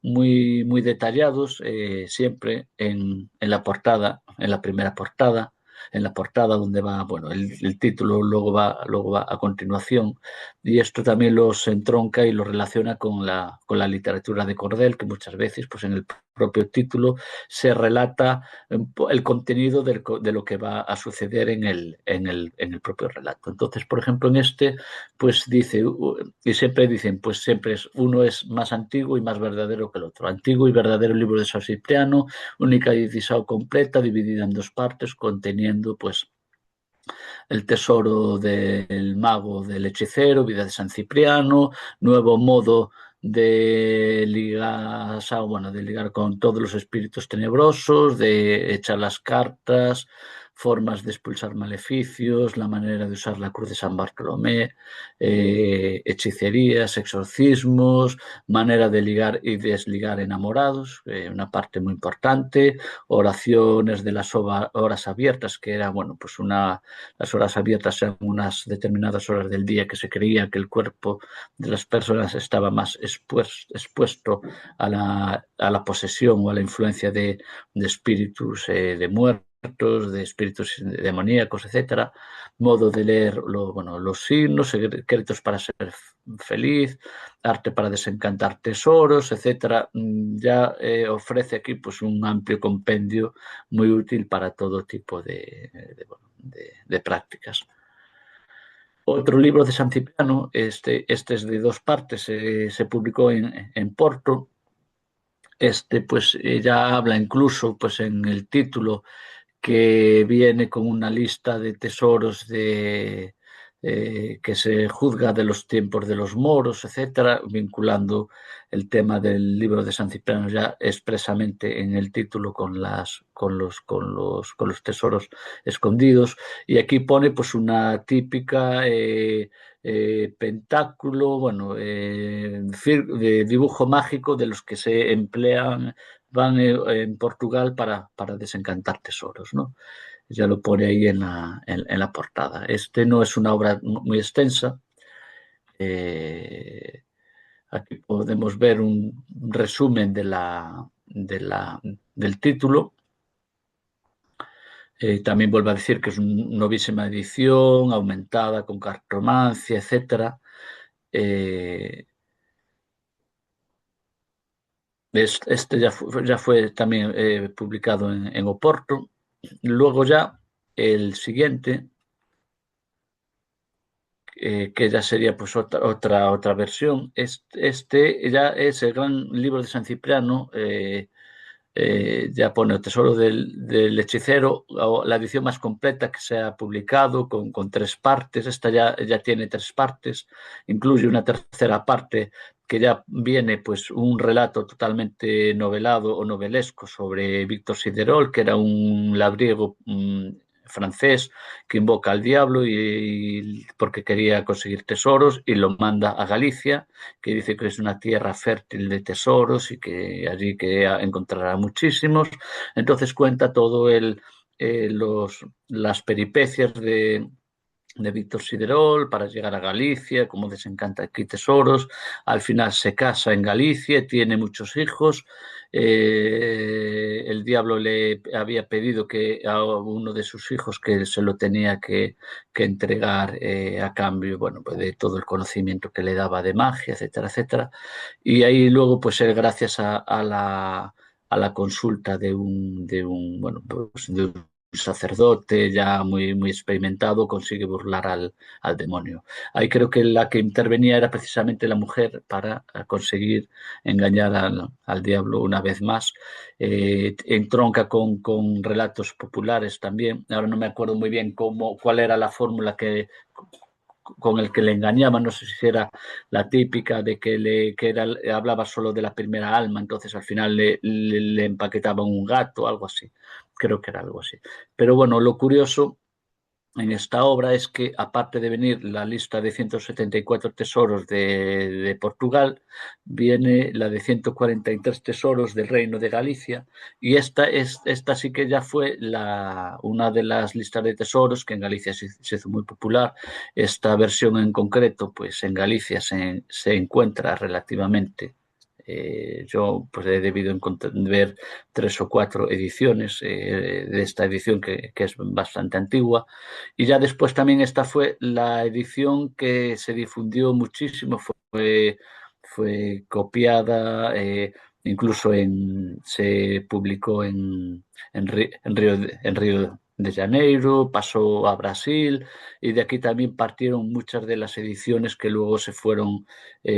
detallados, siempre en la portada, en la primera portada, en la portada donde va, bueno, el título luego va a continuación, y esto también los entronca y lo relaciona con la literatura de cordel, que muchas veces, pues en el propio título se relata el contenido de lo que va a suceder en el propio relato. Entonces, por ejemplo, en este pues dice, y siempre dicen, pues siempre es, uno es más antiguo y más verdadero que el otro. Antiguo y verdadero libro de San Cipriano, única y completa, dividida en dos partes, conteniendo pues el tesoro del mago, del hechicero, vida de San Cipriano, nuevo modo de ligar, bueno, de ligar con todos los espíritus tenebrosos, de echar las cartas, formas de expulsar maleficios, la manera de usar la cruz de San Bartolomé, hechicerías, exorcismos, manera de ligar y desligar enamorados, una parte muy importante, oraciones de las horas abiertas, que era, bueno, pues las horas abiertas eran unas determinadas horas del día que se creía que el cuerpo de las personas estaba más expuesto a la posesión o a la influencia de espíritus de muertos, de espíritus demoníacos, etcétera, modo de leer bueno, los signos, secretos para ser feliz, arte para desencantar tesoros, etcétera. Ya ofrece aquí pues un amplio compendio muy útil para todo tipo de prácticas. Otro libro de San Cipriano, este es de dos partes, se publicó en Porto. Pues ya habla incluso pues en el título, que viene con una lista de tesoros que se juzga de los tiempos de los moros, etcétera, vinculando el tema del libro de San Cipriano ya expresamente en el título con los tesoros escondidos. Y aquí pone pues una típica pentáculo, bueno, de dibujo mágico de los que se emplean van en Portugal para desencantar tesoros, ¿no? Ya lo pone ahí en la portada. Este no es una obra muy extensa. Eh, Aquí podemos ver un resumen del título. También vuelvo a decir que es una novísima edición, aumentada con cartomancia, etcétera. Eh, Este ya fue también publicado en Oporto. Luego ya el siguiente, que ya sería pues otra versión, este ya es el gran libro de San Cipriano, ya pone el tesoro del hechicero, la edición más completa que se ha publicado con tres partes. Esta ya tiene tres partes, incluye una tercera parte que ya viene pues un relato totalmente novelado o novelesco sobre Víctor Siderol, que era un labriego francés que invoca al diablo porque quería conseguir tesoros, y lo manda a Galicia, que dice que es una tierra fértil de tesoros y que allí que encontrará muchísimos. Entonces cuenta todo las peripecias de Víctor Siderol para llegar a Galicia, cómo desencanta aquí tesoros. Al final se casa en Galicia, tiene muchos hijos. El diablo le había pedido que a uno de sus hijos que se lo tenía que entregar a cambio, bueno, pues de todo el conocimiento que le daba de magia, etcétera, etcétera. Y ahí luego, pues él, gracias a la consulta bueno, pues de un sacerdote ya muy experimentado, consigue burlar al demonio. Ahí creo que la que intervenía era precisamente la mujer para conseguir engañar al diablo una vez más. Entronca con relatos populares también. Ahora no me acuerdo muy bien cuál era la fórmula con el que le engañaba, no sé si era la típica de hablaba solo de la primera alma, entonces al final le empaquetaban un gato, algo así, creo que era algo así. Pero bueno, lo curioso en esta obra es que, aparte de venir la lista de 174 tesoros de Portugal, viene la de 143 tesoros del Reino de Galicia, y esta sí que ya fue una de las listas de tesoros que en Galicia se hizo muy popular. Esta versión en concreto, pues en Galicia se encuentra relativamente. Yo pues he debido ver 3 o 4 ediciones de esta edición que es bastante antigua, y ya después también esta fue la edición que se difundió muchísimo, fue copiada, incluso se publicó en Río de Janeiro, pasó a Brasil, y de aquí también partieron muchas de las ediciones que luego se fueron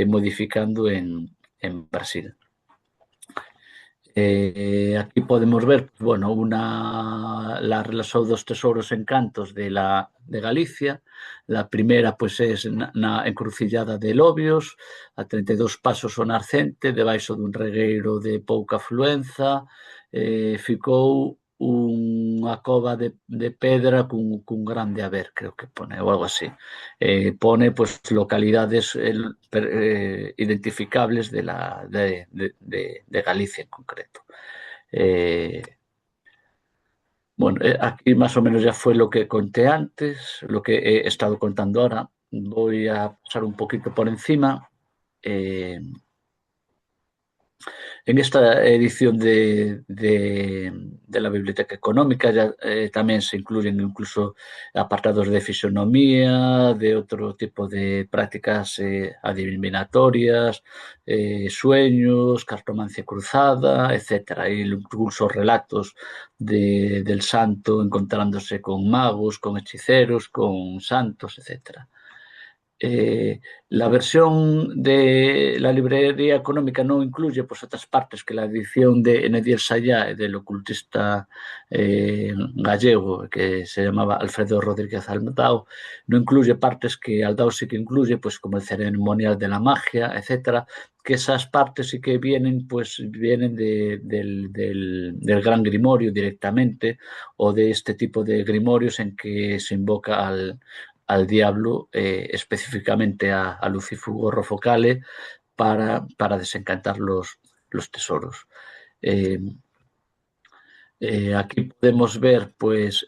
modificando en Brasil. Aquí podemos ver, bueno, la relación dos tesoros encantos de Galicia. La primera, pues, es na encrucillada de Lobios, a 32 pasos o Narcente, debaixo dun regueiro de pouca afluenza, ficou unha cova de pedra cun grande haber, creo que pone, ou algo así. Pone, pues, localidades identificables de Galicia en concreto. Bueno, aquí más o menos ya fue lo que conté antes, lo que he estado contando ahora. Voy a pasar un poquito por encima. En esta edición de la Biblioteca Económica ya también se incluyen incluso apartados de fisonomía, de otro tipo de prácticas adivinatorias, sueños, cartomancia cruzada, etcétera. Hay incluso relatos del santo encontrándose con magos, con hechiceros, con santos, etcétera. La versión de la librería económica no incluye, pues, otras partes que la edición de Enediel Sayá, del ocultista gallego que se llamaba Alfredo Rodríguez Aldao, no incluye partes que Aldao sí que incluye, pues, como el ceremonial de la magia, etcétera, que esas partes sí que vienen del Gran Grimorio directamente, o de este tipo de grimorios en que se invoca al diablo, específicamente a Lucifugor Rofocale, para desencantar los tesoros. Aquí podemos ver, pues,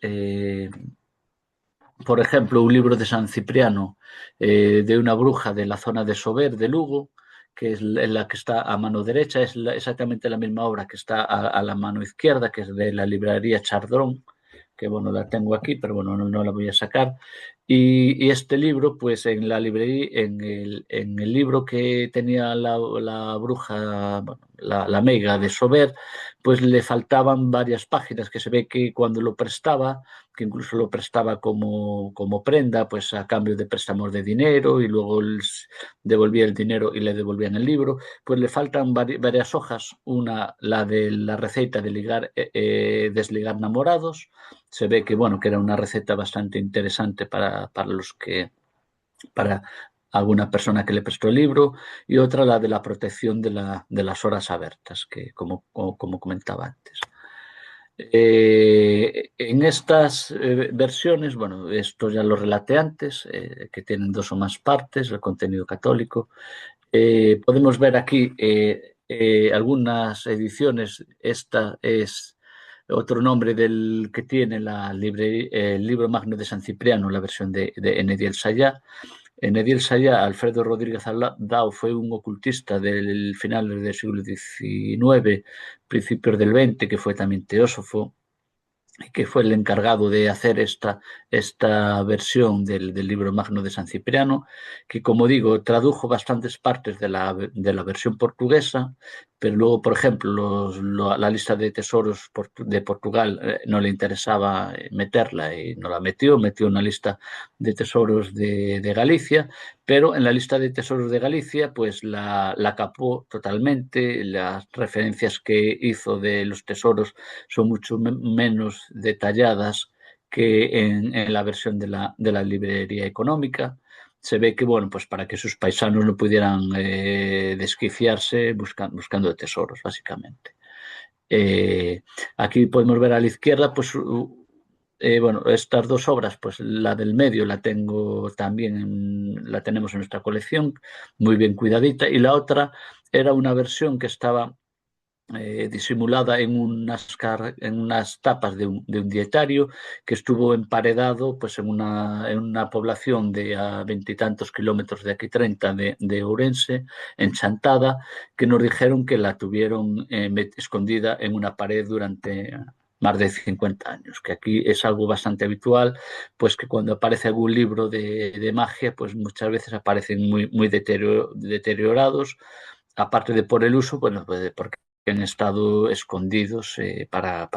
por ejemplo, un libro de San Cipriano, de una bruja de la zona de Sober, de Lugo, que es la que está a mano derecha, es exactamente la misma obra que está a la mano izquierda, que es de la librería Chardrón, que bueno, la tengo aquí, pero bueno, no la voy a sacar. Y este libro, pues en la librería, en el libro que tenía la bruja, bueno, la meiga de Sober, pues le faltaban varias páginas, que se ve que cuando lo prestaba, que incluso lo prestaba como prenda, pues a cambio de préstamos de dinero, y luego devolvía el dinero y le devolvían el libro, pues le faltan varias hojas. Una, la de la receta de desligar enamorados. Se ve que, bueno, que era una receta bastante interesante para alguna persona que le prestó el libro, y otra, la de la protección de las horas abiertas, que como comentaba antes. En estas versiones, bueno, esto ya lo relaté antes, que tienen 2 o más partes, el contenido católico. Podemos ver aquí algunas ediciones. Esta es otro nombre del que tiene el libro magno de San Cipriano, la versión de Enediel Sayá. Enediel Sayá, Alfredo Rodríguez Dao, fue un ocultista del final del siglo XIX, principios del XX, que fue también teósofo, que fue el encargado de hacer esta versión del libro magno de San Cipriano, que, como digo, tradujo bastantes partes de la versión portuguesa, pero luego, por ejemplo, la lista de tesoros de Portugal no le interesaba meterla y no la metió una lista de tesoros de Galicia, pero en la lista de tesoros de Galicia pues la capó totalmente. Las referencias que hizo de los tesoros son mucho menos detalladas que en la versión de la librería económica. Se ve que, bueno, pues para que sus paisanos no pudieran desquiciarse buscando tesoros, básicamente. Eh, Aquí podemos ver a la izquierda, pues, bueno, estas dos obras, pues la del medio la tengo también, la tenemos en nuestra colección, muy bien cuidadita, y la otra era una versión que estaba disimulada en unas tapas de un dietario que estuvo emparedado pues en una población de a veintitantos kilómetros de aquí, 30 de Ourense, en Chantada, que nos dijeron que la tuvieron escondida en una pared durante más de 50 años, que aquí es algo bastante habitual, pues que cuando aparece algún libro de magia, pues muchas veces aparecen muy, muy deteriorados, aparte de por el uso, bueno, pues porque han estado escondidos para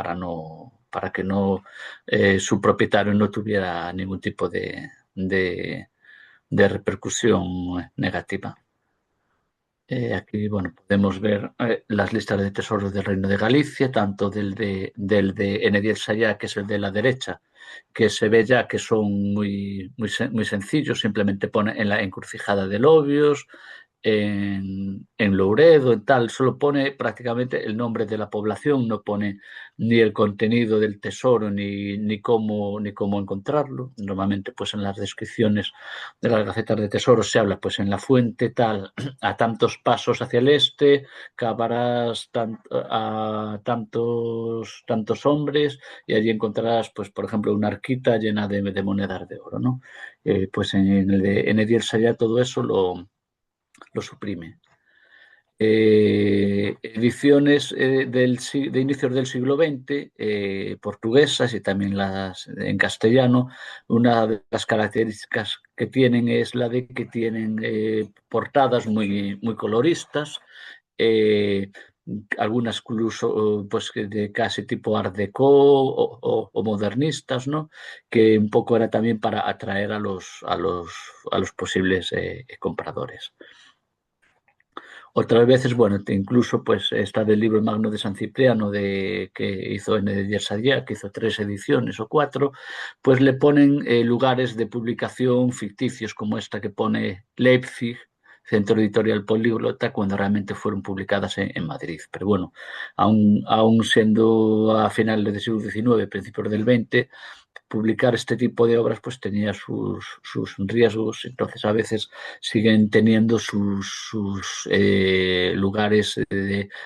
que su propietario no tuviera ningún tipo de repercusión negativa. Aquí, bueno, podemos ver las listas de tesoros del Reino de Galicia, tanto del de Enediel Sayá, que es el de la derecha, que se ve ya que son muy, muy, muy sencillos, simplemente pone en la encrucijada de Lobios, en Louredo, en tal, solo pone prácticamente el nombre de la población, no pone ni el contenido del tesoro ni cómo encontrarlo. Normalmente, pues en las descripciones de las gacetas de tesoros se habla, pues en la fuente tal, a tantos pasos hacia el este, cavarás a tantos hombres y allí encontrarás, pues por ejemplo, una arquita llena de monedas de oro, ¿no? Pues en el de Enediel Sayá todo eso lo suprime. Ediciones de inicios del siglo XX, portuguesas y también las en castellano. Una de las características que tienen es la de que tienen portadas muy, muy coloristas, eh, algunas incluso pues de casi tipo art déco o modernistas, ¿no? Que un poco era también para atraer a los posibles compradores. Otras veces, bueno, incluso pues está del libro magno de San Cipriano que hizo en el Yersadía, que hizo 3 ediciones o 4, pues le ponen lugares de publicación ficticios, como esta que pone Leipzig, Centro Editorial Políglota, cuando realmente fueron publicadas en Madrid. Pero bueno, aún siendo a finales del siglo XIX, principios del XX, publicar este tipo de obras pues tenía sus riesgos, entonces a veces siguen teniendo sus lugares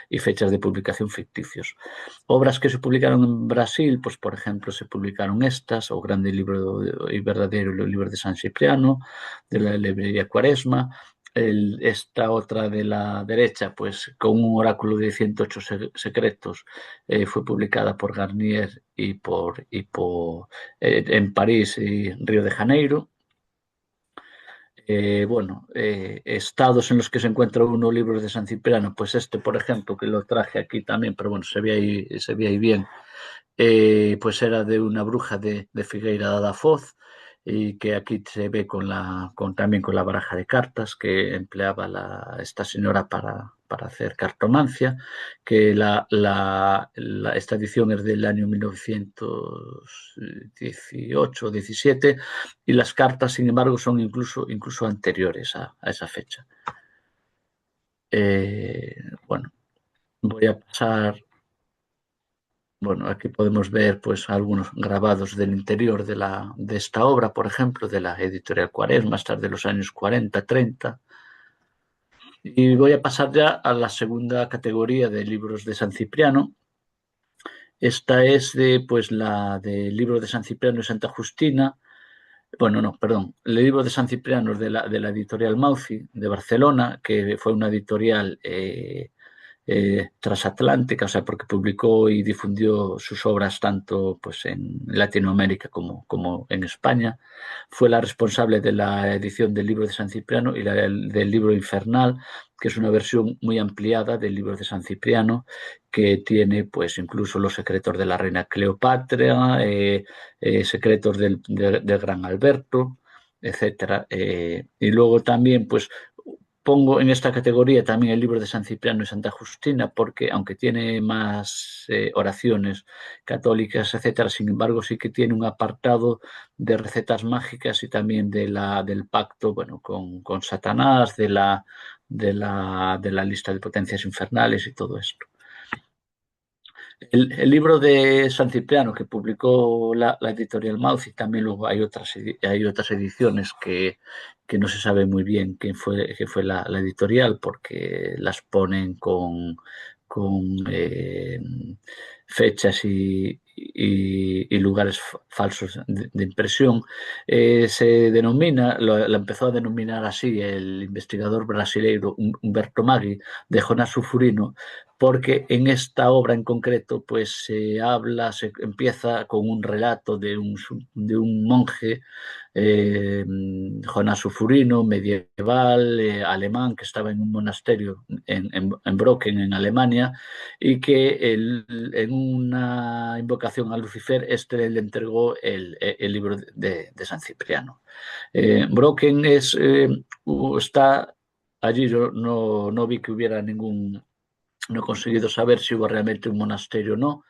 y fechas de publicación ficticios. Obras que se publicaron en Brasil, pues por ejemplo se publicaron estas, o Grande Libro y Verdadero Libro de San Cipriano, de la librería Cuaresma. Esta otra de la derecha, pues con un oráculo de 108 secretos, fue publicada por Garnier en París y Río de Janeiro. Bueno, estados en los que se encuentra uno libros de San Cipriano, pues este, por ejemplo, que lo traje aquí también, pero bueno, se ve ahí bien, pues era de una bruja de Figueira da Foz, y que aquí se ve también con la baraja de cartas que empleaba esta señora para hacer cartomancia, que esta edición es del año 1918 17, y las cartas, sin embargo, son incluso anteriores a esa fecha. Bueno, voy a pasar. Bueno, aquí podemos ver pues algunos grabados del interior de esta obra, por ejemplo, de la editorial Cuaresma, hasta de los años 40, 30. Y voy a pasar ya a la segunda categoría de libros de San Cipriano, Esta es de, pues, la del libro de San Cipriano y Santa Justina. Bueno, no, perdón. El libro de San Cipriano es de la editorial Mauzi, de Barcelona, que fue una editorial transatlántica, o sea, porque publicó y difundió sus obras tanto pues, en Latinoamérica como en España. Fue la responsable de la edición del libro de San Cipriano y del libro Infernal, que es una versión muy ampliada del libro de San Cipriano, que tiene pues incluso los secretos de la reina Cleopatra, secretos del gran Alberto, etcétera. Y luego también pues pongo en esta categoría también el libro de San Cipriano y Santa Justina, porque aunque tiene más oraciones católicas, etcétera, sin embargo sí que tiene un apartado de recetas mágicas y también del pacto, bueno, con Satanás, de la lista de potencias infernales y todo esto. El libro de San Cipriano que publicó la editorial Mauz, y también luego hay otras ediciones que no se sabe muy bien quién fue la editorial, porque las ponen con fechas y lugares falsos de impresión. Se denomina, la empezó a denominar así el investigador brasileiro Humberto Maggi, de Jonás Sulfurino, porque en esta obra en concreto pues se empieza con un relato de un monje, Jonás Sulfurino, medieval, alemán, que estaba en un monasterio en Brocken, en Alemania, y que en una invocación a Lucifer, este le entregó el libro de San Cipriano. Brocken está allí, yo no vi que hubiera no he conseguido saber si hubo realmente un monasterio o no.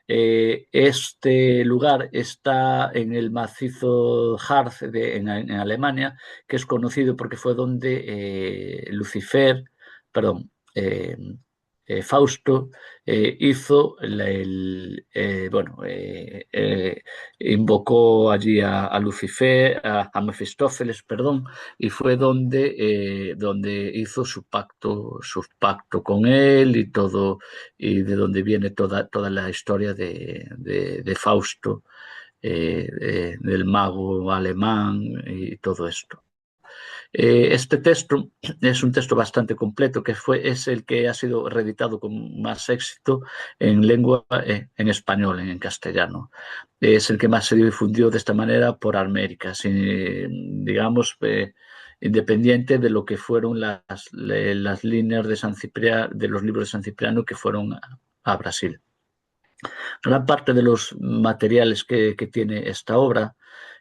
Este lugar está en el macizo Harz en Alemania, que es conocido porque fue donde Fausto hizo invocó allí a Lucifer, a Mefistófeles, perdón, y fue donde hizo su pacto con él y todo, y de donde viene toda la historia de Fausto, del mago alemán y todo esto. Este texto es un texto bastante completo, es el que ha sido reeditado con más éxito en lengua, en español, en castellano. Es el que más se difundió de esta manera por América, digamos, independiente de lo que fueron las líneas de San Cipriano, de los libros de San Cipriano que fueron a Brasil. Gran parte de los materiales que tiene esta obra,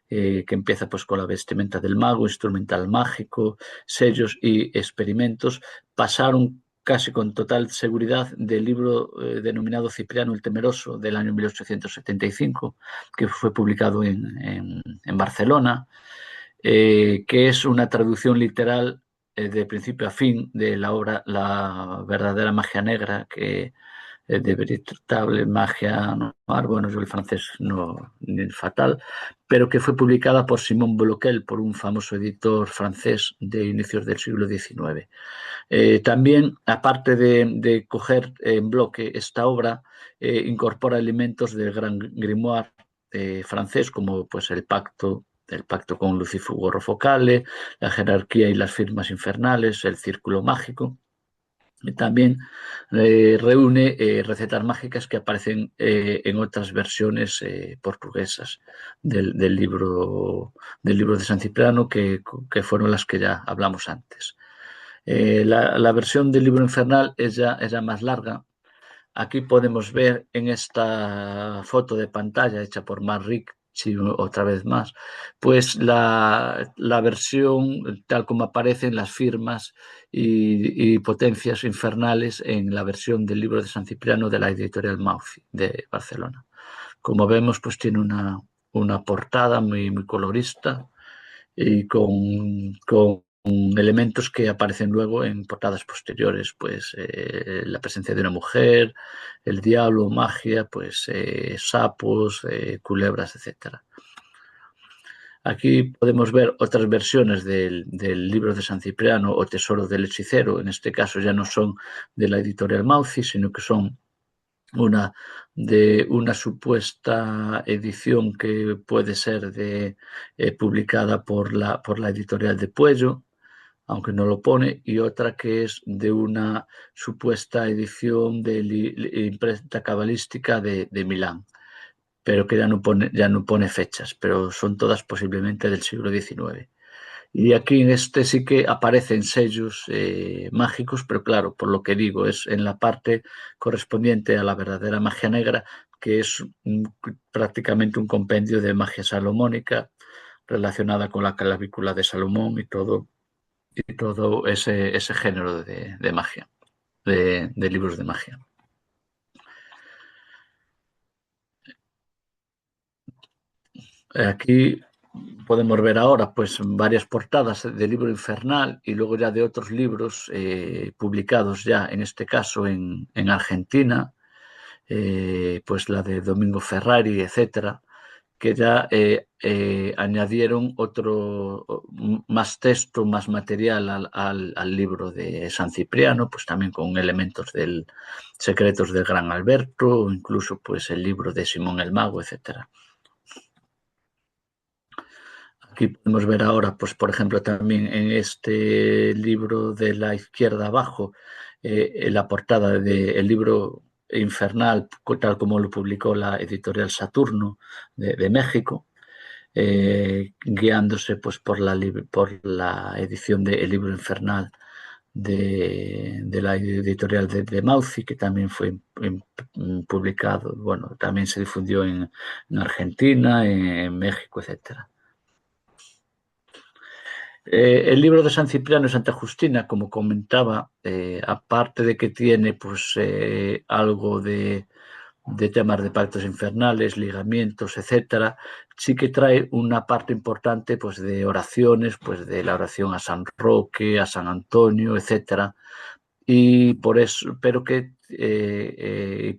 que empieza pues con la vestimenta del mago, instrumental mágico, sellos y experimentos, pasaron casi con total seguridad del libro denominado Cipriano el Temeroso del año 1875, que fue publicado en Barcelona, que es una traducción literal de principio a fin de la obra La verdadera magia negra, que de veritable magia noir, bueno, yo el francés no, fatal, pero que fue publicada por Simon Bloquel, por un famoso editor francés de inicios del siglo XIX. También, aparte de coger en bloque esta obra, incorpora elementos del gran grimoire francés, como pues el pacto con Lucifugor Focale, la jerarquía y las firmas infernales, el círculo mágico. También reúne recetas mágicas que aparecen en otras versiones portuguesas del libro de San Cipriano, que fueron las que ya hablamos antes. La versión del libro infernal es ya más larga. Aquí podemos ver en esta foto de pantalla hecha por Mark Ritchie, otra vez más, pues la versión tal como aparecen las firmas y potencias infernales en la versión del libro de San Cipriano de la editorial Mauzi de Barcelona. Como vemos, pues tiene una portada muy, muy colorista y con elementos que aparecen luego en portadas posteriores, pues la presencia de una mujer, el diablo, magia, pues sapos, culebras, etcétera. Aquí podemos ver otras versiones del libro de San Cipriano o Tesoro del Hechicero. En este caso ya no son de la editorial Mauzi, sino que son una de una supuesta edición que puede ser publicada por la editorial de Puello, aunque no lo pone, y otra que es de una supuesta edición de imprenta cabalística de Milán, pero que ya no pone fechas, pero son todas posiblemente del siglo XIX. Y aquí en este sí que aparecen sellos mágicos, pero claro, por lo que digo, es en la parte correspondiente a la verdadera magia negra, que es prácticamente un compendio de magia salomónica relacionada con la clavícula de Salomón y todo ese género de magia, de libros de magia. Aquí podemos ver ahora pues varias portadas del libro Infernal y luego ya de otros libros publicados ya, en este caso en Argentina, pues la de Domingo Ferrari, etcétera, que ya añadieron más texto, más material al libro de San Cipriano, pues también con elementos del Secretos del Gran Alberto, incluso pues el libro de Simón el Mago, etcétera. Aquí podemos ver ahora, pues por ejemplo, también en este libro de la izquierda abajo, en la portada del libro Infernal, tal como lo publicó la editorial Saturno de México, guiándose pues por la edición del libro Infernal de la editorial de Mauzi, que también fue publicado, bueno, también se difundió en Argentina, en México, etcétera. El libro de San Cipriano y Santa Justina, como comentaba, aparte de que tiene pues algo de temas de pactos infernales, ligamientos, etcétera, sí que trae una parte importante pues de oraciones, pues de la oración a San Roque, a San Antonio, etcétera, y por eso, pero que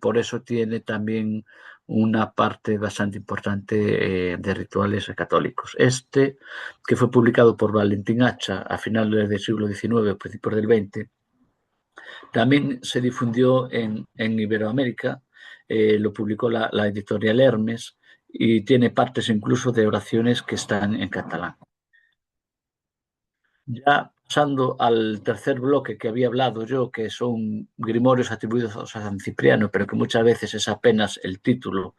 por eso tiene también una parte bastante importante de rituales católicos. Este, que fue publicado por Valentín Hacha a finales del siglo XIX, principios del XX, también se difundió en Iberoamérica, lo publicó la editorial Hermes y tiene partes incluso de oraciones que están en catalán. Ya pasando al tercer bloque que había hablado yo, que son grimorios atribuidos a San Cipriano, pero que muchas veces es apenas el título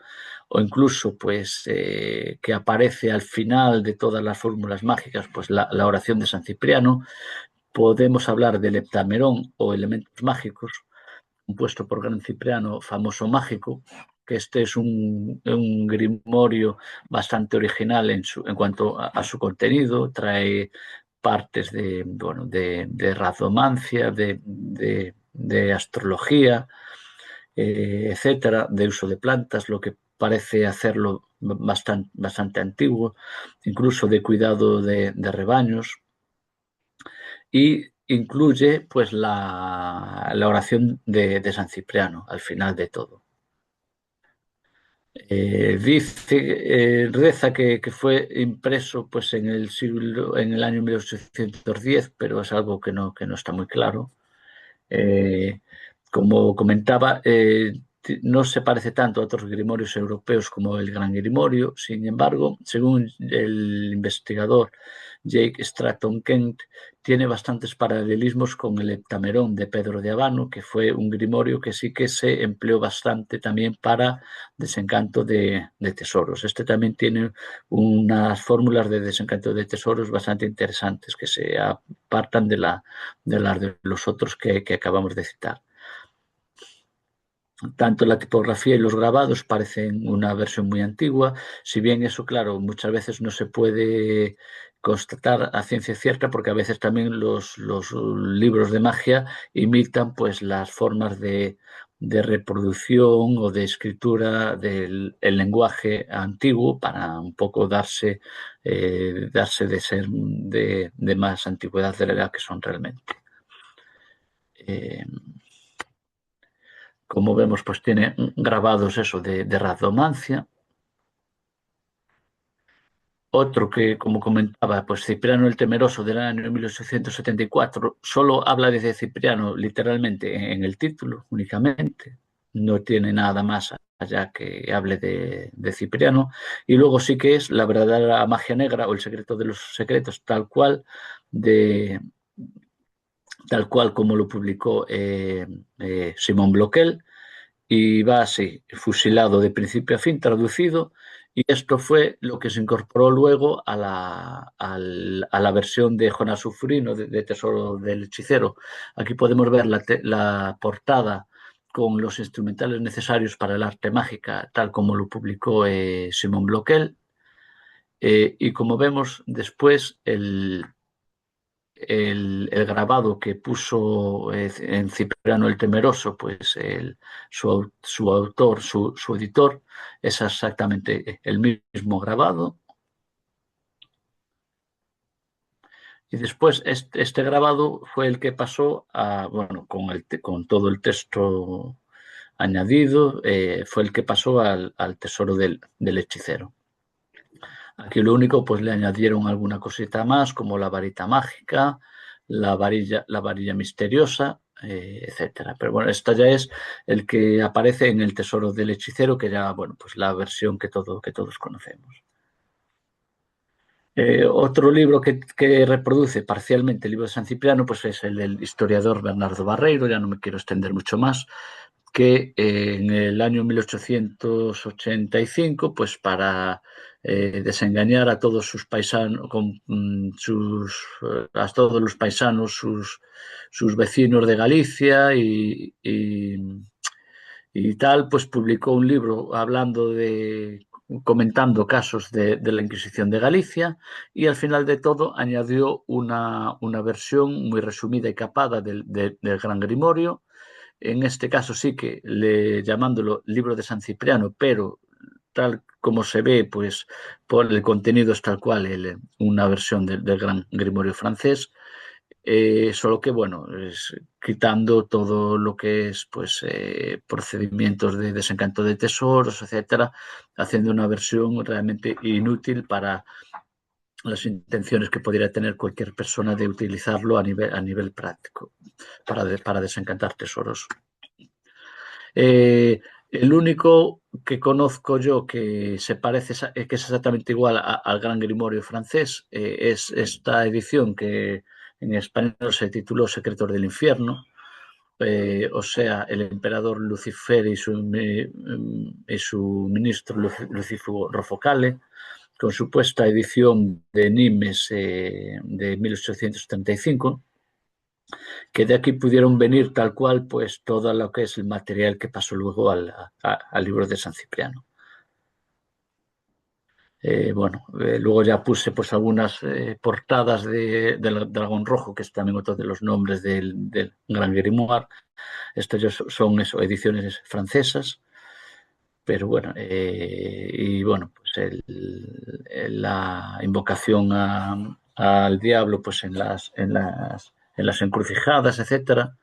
o incluso pues que aparece al final de todas las fórmulas mágicas, pues la oración de San Cipriano. Podemos hablar del heptamerón o elementos mágicos, compuesto por Gran Cipriano, famoso mágico, que este es un grimorio bastante original en cuanto a su contenido, trae partes bueno, de razomancia, de astrología, etcétera, de uso de plantas, lo que parece hacerlo bastante antiguo, incluso de cuidado de rebaños, y incluye pues la oración de San Cipriano al final de todo. Reza que fue impreso pues en el año 1810, pero es algo que no está muy claro. Como comentaba, no se parece tanto a otros grimorios europeos como el Gran Grimorio. Sin embargo, según el investigador Jake Stratton Kent, tiene bastantes paralelismos con el Heptamerón de Pedro de Abano, que fue un grimorio que sí que se empleó bastante también para desencanto de tesoros. Este también tiene unas fórmulas de desencanto de tesoros bastante interesantes que se apartan de las de los otros que acabamos de citar. Tanto la tipografía y los grabados parecen una versión muy antigua, si bien eso, claro, muchas veces no se puede constatar a ciencia cierta, porque a veces también los libros de magia imitan pues las formas de reproducción o de escritura del lenguaje antiguo para un poco darse de ser de más antigüedad de la que son realmente. Como vemos, pues tiene grabados eso de razomancia. Otro que, como comentaba, pues Cipriano el Temeroso del año 1874, solo habla de Cipriano literalmente en el título únicamente. no tiene nada más allá que hable de Cipriano. Y luego sí que es La verdadera magia negra o El secreto de los secretos, tal cual como lo publicó Simón Bloquel, y va así, fusilado de principio a fin, traducido, y esto fue lo que se incorporó luego a la versión de Jonás Sufrino de Tesoro del Hechicero. Aquí podemos ver la portada con los instrumentales necesarios para el arte mágica, tal como lo publicó Simón Bloquel, y como vemos después el grabado que puso en Cipriano el Temeroso, pues su autor, su editor, es exactamente el mismo grabado. Y después este grabado fue el que pasó bueno, con todo el texto añadido, fue el que pasó al tesoro del hechicero. Aquí lo único, pues le añadieron alguna cosita más, como la varita mágica, la varilla misteriosa, etcétera. Pero bueno, esta ya es el que aparece en el Tesoro del Hechicero, que ya, bueno, pues la versión que todos conocemos. Otro libro que reproduce parcialmente el libro de San Cipriano, pues es el del historiador Bernardo Barreiro, ya no me quiero extender mucho más, que en el año 1885, pues para desengañar a todos sus paisanos, a todos los paisanos, sus vecinos de Galicia y tal, pues publicó un libro comentando casos de la Inquisición de Galicia, y al final de todo añadió una versión muy resumida y capada del Gran Grimorio. En este caso sí que llamándolo libro de San Cipriano, pero tal como se ve, pues por el contenido es tal cual una versión del Gran Grimorio francés, solo que, bueno, quitando todo lo que es pues procedimientos de desencanto de tesoros, etcétera, haciendo una versión realmente inútil para las intenciones que pudiera tener cualquier persona de utilizarlo a nivel práctico para desencantar tesoros. El único que conozco yo que se parece, que es exactamente igual al Gran Grimorio francés, es esta edición que en español se tituló Secretos del Infierno, o sea, el emperador Lucifer y su ministro Lucifugor Rofocale, con supuesta edición de Nimes de 1835, que de aquí pudieron venir tal cual pues todo lo que es el material que pasó luego al libro de San Cipriano. Bueno, luego ya puse pues algunas portadas del Dragón Rojo, que es también otro de los nombres del Gran Grimoire. Estos ya son ediciones francesas, pero bueno, y bueno, pues la invocación al diablo pues en las encrucijadas, etcétera.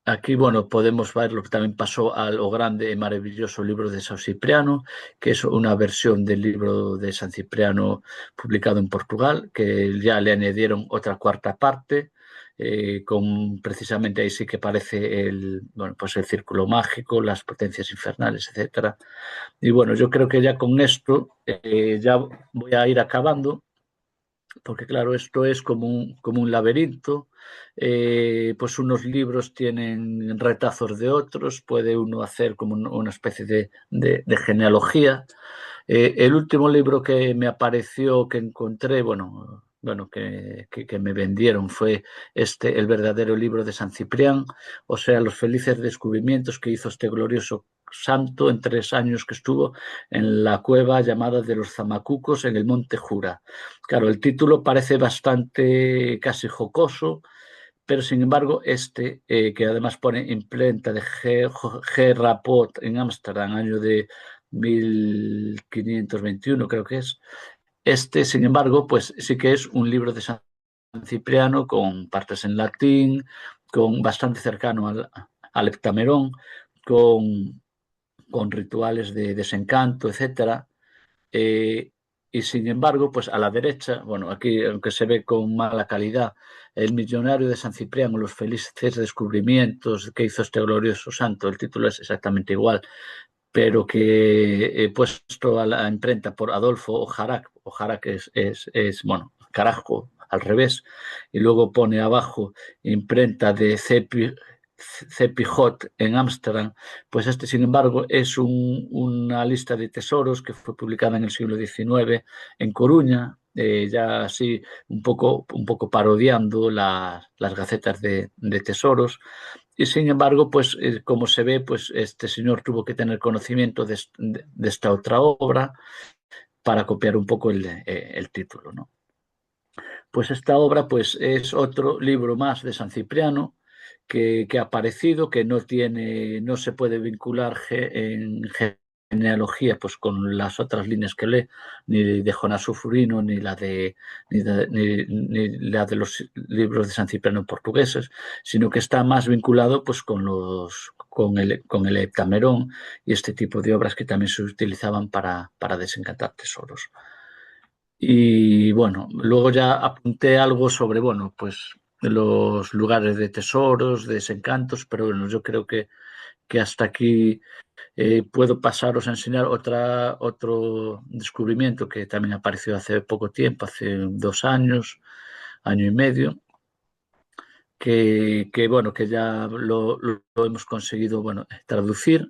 Aquí, bueno, podemos ver lo que también pasó al grande y maravilloso libro de San Cipriano, que es una versión del libro de San Cipriano publicado en Portugal, que ya le añadieron otra cuarta parte, con precisamente ahí sí que aparece bueno, pues el círculo mágico, las potencias infernales, etcétera. Y bueno, yo creo que ya con esto ya voy a ir acabando, porque claro, esto es como un laberinto, pues unos libros tienen retazos de otros, puede uno hacer como una especie de genealogía. El último libro que me apareció, que encontré, bueno, que me vendieron fue El verdadero libro de San Ciprián, o sea, los felices descubrimientos que hizo este glorioso santo en 3 años que estuvo en la cueva llamada de los Zamacucos en el Monte Jura. Claro, el título parece bastante casi jocoso, pero sin embargo que además pone imprenta de G. Rapot en Ámsterdam, año de 1521 creo que es, sin embargo, pues sí que es un libro de San Cipriano con partes en latín, con bastante cercano al Heptamerón, con rituales de desencanto, etcétera. y sin embargo, pues a la derecha, bueno, aquí aunque se ve con mala calidad, El millonario de San Cipriano, los felices descubrimientos que hizo este glorioso santo, el título es exactamente igual, pero que puesto a la imprenta por Adolfo Ojarac, Ojarac bueno, carajo, al revés, y luego pone abajo imprenta de Cepijot en Ámsterdam, pues este, sin embargo, es una lista de tesoros que fue publicada en el siglo XIX en Coruña, ya así un poco parodiando las gacetas de tesoros, y sin embargo, pues como se ve, pues este señor tuvo que tener conocimiento de esta otra obra para copiar un poco el título, ¿no? Pues esta obra pues, es otro libro más de San Cipriano que ha aparecido, que no se puede vincular en genealogía pues, con las otras líneas que lee, ni de Jonás Sufurino, ni la de los libros de San Cipriano portugueses, sino que está más vinculado pues, con el Heptamerón y este tipo de obras que también se utilizaban para desencantar tesoros. Y bueno, luego ya apunté algo sobre, bueno, pues los lugares de tesoros, de desencantos, pero bueno, yo creo que hasta aquí puedo pasaros a enseñar otro descubrimiento que también apareció hace poco tiempo, hace 2 años, año y medio, bueno, que ya lo hemos conseguido, bueno, traducir,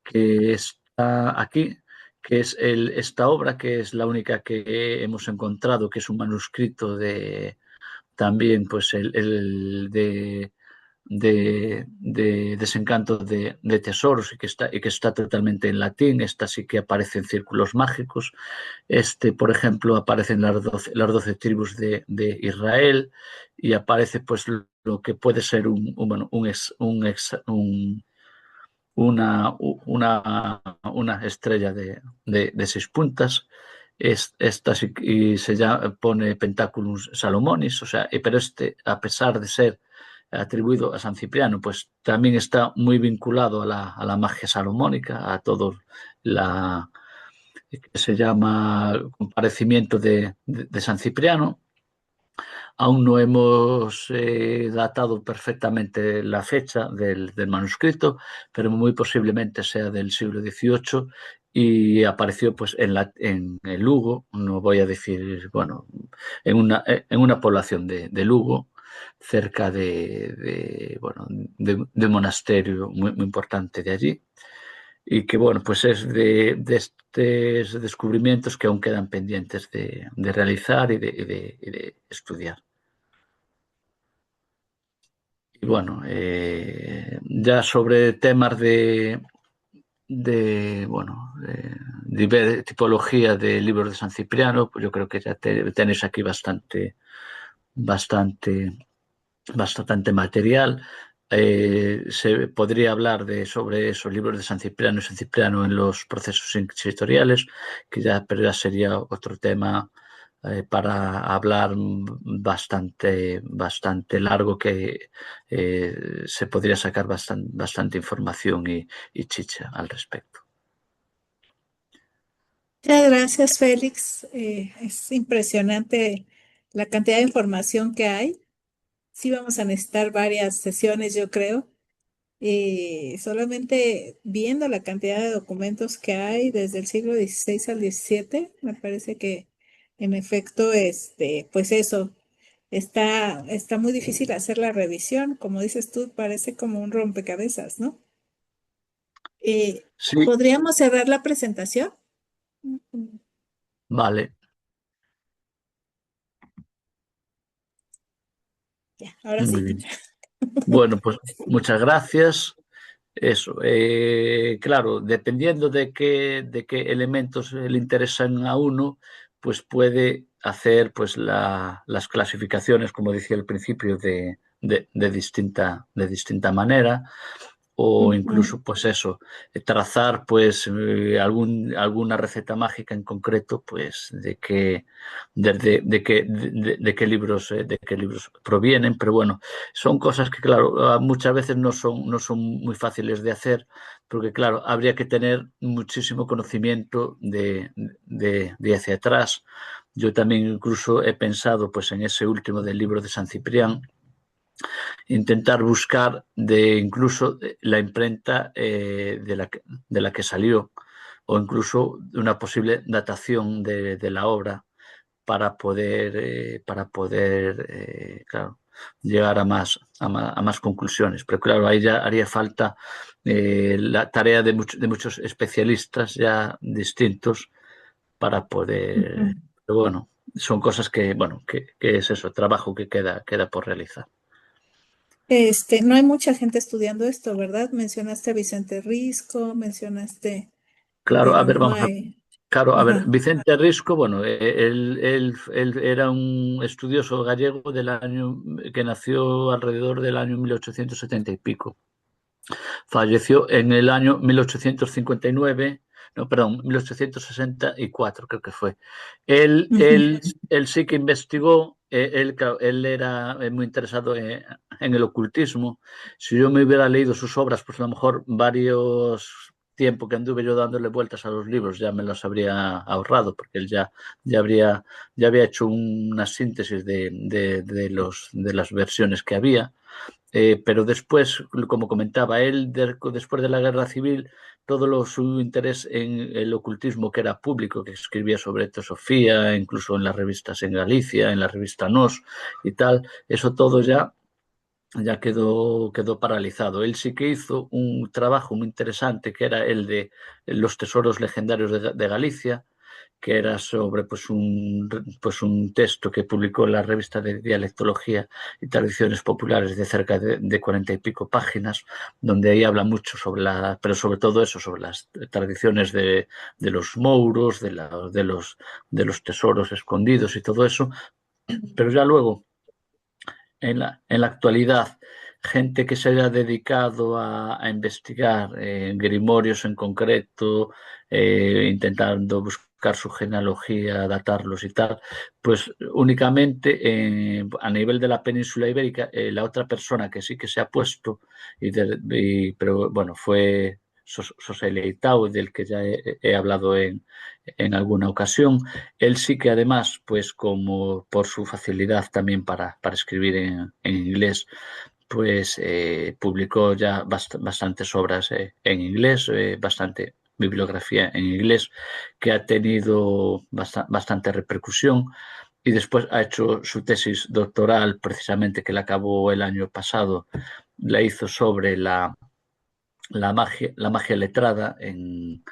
que está aquí, que es esta obra, que es la única que hemos encontrado, que es un manuscrito también, pues de desencanto de tesoros y que está totalmente en latín. Esta sí que aparece en círculos mágicos. Este, por ejemplo, aparecen las 12 tribus de Israel y aparece pues lo que puede ser una estrella de 6 puntas. Esta sí, y pone Pentaculum Salomonis, o sea, pero este, a pesar de ser atribuido a San Cipriano, pues también está muy vinculado a la magia salomónica, a todo la que se llama comparecimiento de San Cipriano. Aún no hemos datado perfectamente la fecha del manuscrito, pero muy posiblemente sea del siglo XVIII y apareció pues en Lugo, no voy a decir, bueno, en una población de Lugo, cerca bueno, de un monasterio muy importante de allí, y que bueno, pues es de estos descubrimientos que aún quedan pendientes de realizar y de estudiar. Y bueno, ya sobre temas bueno, de tipología de libros de San Cipriano, pues yo creo que ya tenéis aquí bastante, bastante material. Se podría hablar sobre esos libros de San Cipriano y San Cipriano en los procesos inquisitoriales, pero ya sería otro tema para hablar bastante largo, que se podría sacar bastante información y chicha al respecto. Muchas gracias, Félix. Es impresionante la cantidad de información que hay. Sí, vamos a necesitar varias sesiones, yo creo. Solamente viendo la cantidad de documentos que hay desde el siglo XVI al XVII, me parece que en efecto, pues eso, está muy difícil hacer la revisión. Como dices tú, parece como un rompecabezas, ¿no? Sí, ¿Podríamos cerrar la presentación? vale, Ya, ahora muy sí. bien. Bueno, pues muchas gracias. Eso, claro, dependiendo de qué elementos le interesan a uno, pues puede hacer pues las clasificaciones, como decía al principio, de distinta manera, o Ujú. incluso, pues eso, trazar pues alguna receta mágica en concreto, pues de qué libros provienen, pero bueno, son cosas que, claro, muchas veces no son muy fáciles de hacer, porque, claro, habría que tener muchísimo conocimiento de hacia atrás. Yo también incluso he pensado, pues, en ese último del libro de San Ciprián, intentar buscar incluso la imprenta de la que salió, o incluso una posible datación de la obra para poder, claro, llegar a más conclusiones. Pero claro, ahí ya haría falta la tarea de muchos especialistas ya distintos para poder. Ujú. Pero bueno, son cosas que, bueno, que es eso, trabajo que queda por realizar. No hay mucha gente estudiando esto, ¿verdad? Mencionaste a Vicente Risco, mencionaste, Claro, a pero ver, no vamos a. hay. Claro, a ver, Ajá. Vicente Risco, bueno, él era un estudioso gallego que nació alrededor del año 1870 y pico. Falleció en el año 1859, no, perdón, 1864 creo que fue. Él, Ujú. él, él sí que investigó, claro, él era muy interesado en el ocultismo. Si yo me hubiera leído sus obras, pues a lo mejor varios tiempo que anduve yo dándole vueltas a los libros ya me los habría ahorrado, porque él ya había hecho una síntesis de las versiones que había. Pero después, como comentaba él, después de la guerra civil, su interés en el ocultismo, que era público, que escribía sobre teosofía, incluso en las revistas en Galicia, en la revista Nos y tal, eso todo ya quedó paralizado. Él sí que hizo un trabajo muy interesante, que era el de los tesoros legendarios de Galicia, que era sobre pues un texto que publicó en la revista de Dialectología y Tradiciones Populares, de cerca de 40 y pico páginas, donde ahí habla mucho pero sobre todo eso, sobre las tradiciones de los mouros, de los tesoros escondidos y todo eso. Pero ya luego, en la actualidad, gente que se haya dedicado a investigar grimorios en concreto, intentando buscar su genealogía, datarlos y tal, pues únicamente a nivel de la península ibérica, la otra persona que sí que se ha puesto, pero bueno, fue José Leitao, del que ya he hablado en alguna ocasión. Él sí que, además, pues como por su facilidad también para escribir en inglés, pues publicó ya bastantes obras en inglés, bastante bibliografía en inglés, que ha tenido bastante repercusión. Y después ha hecho su tesis doctoral, precisamente, que la acabó el año pasado. La hizo sobre la magia letrada en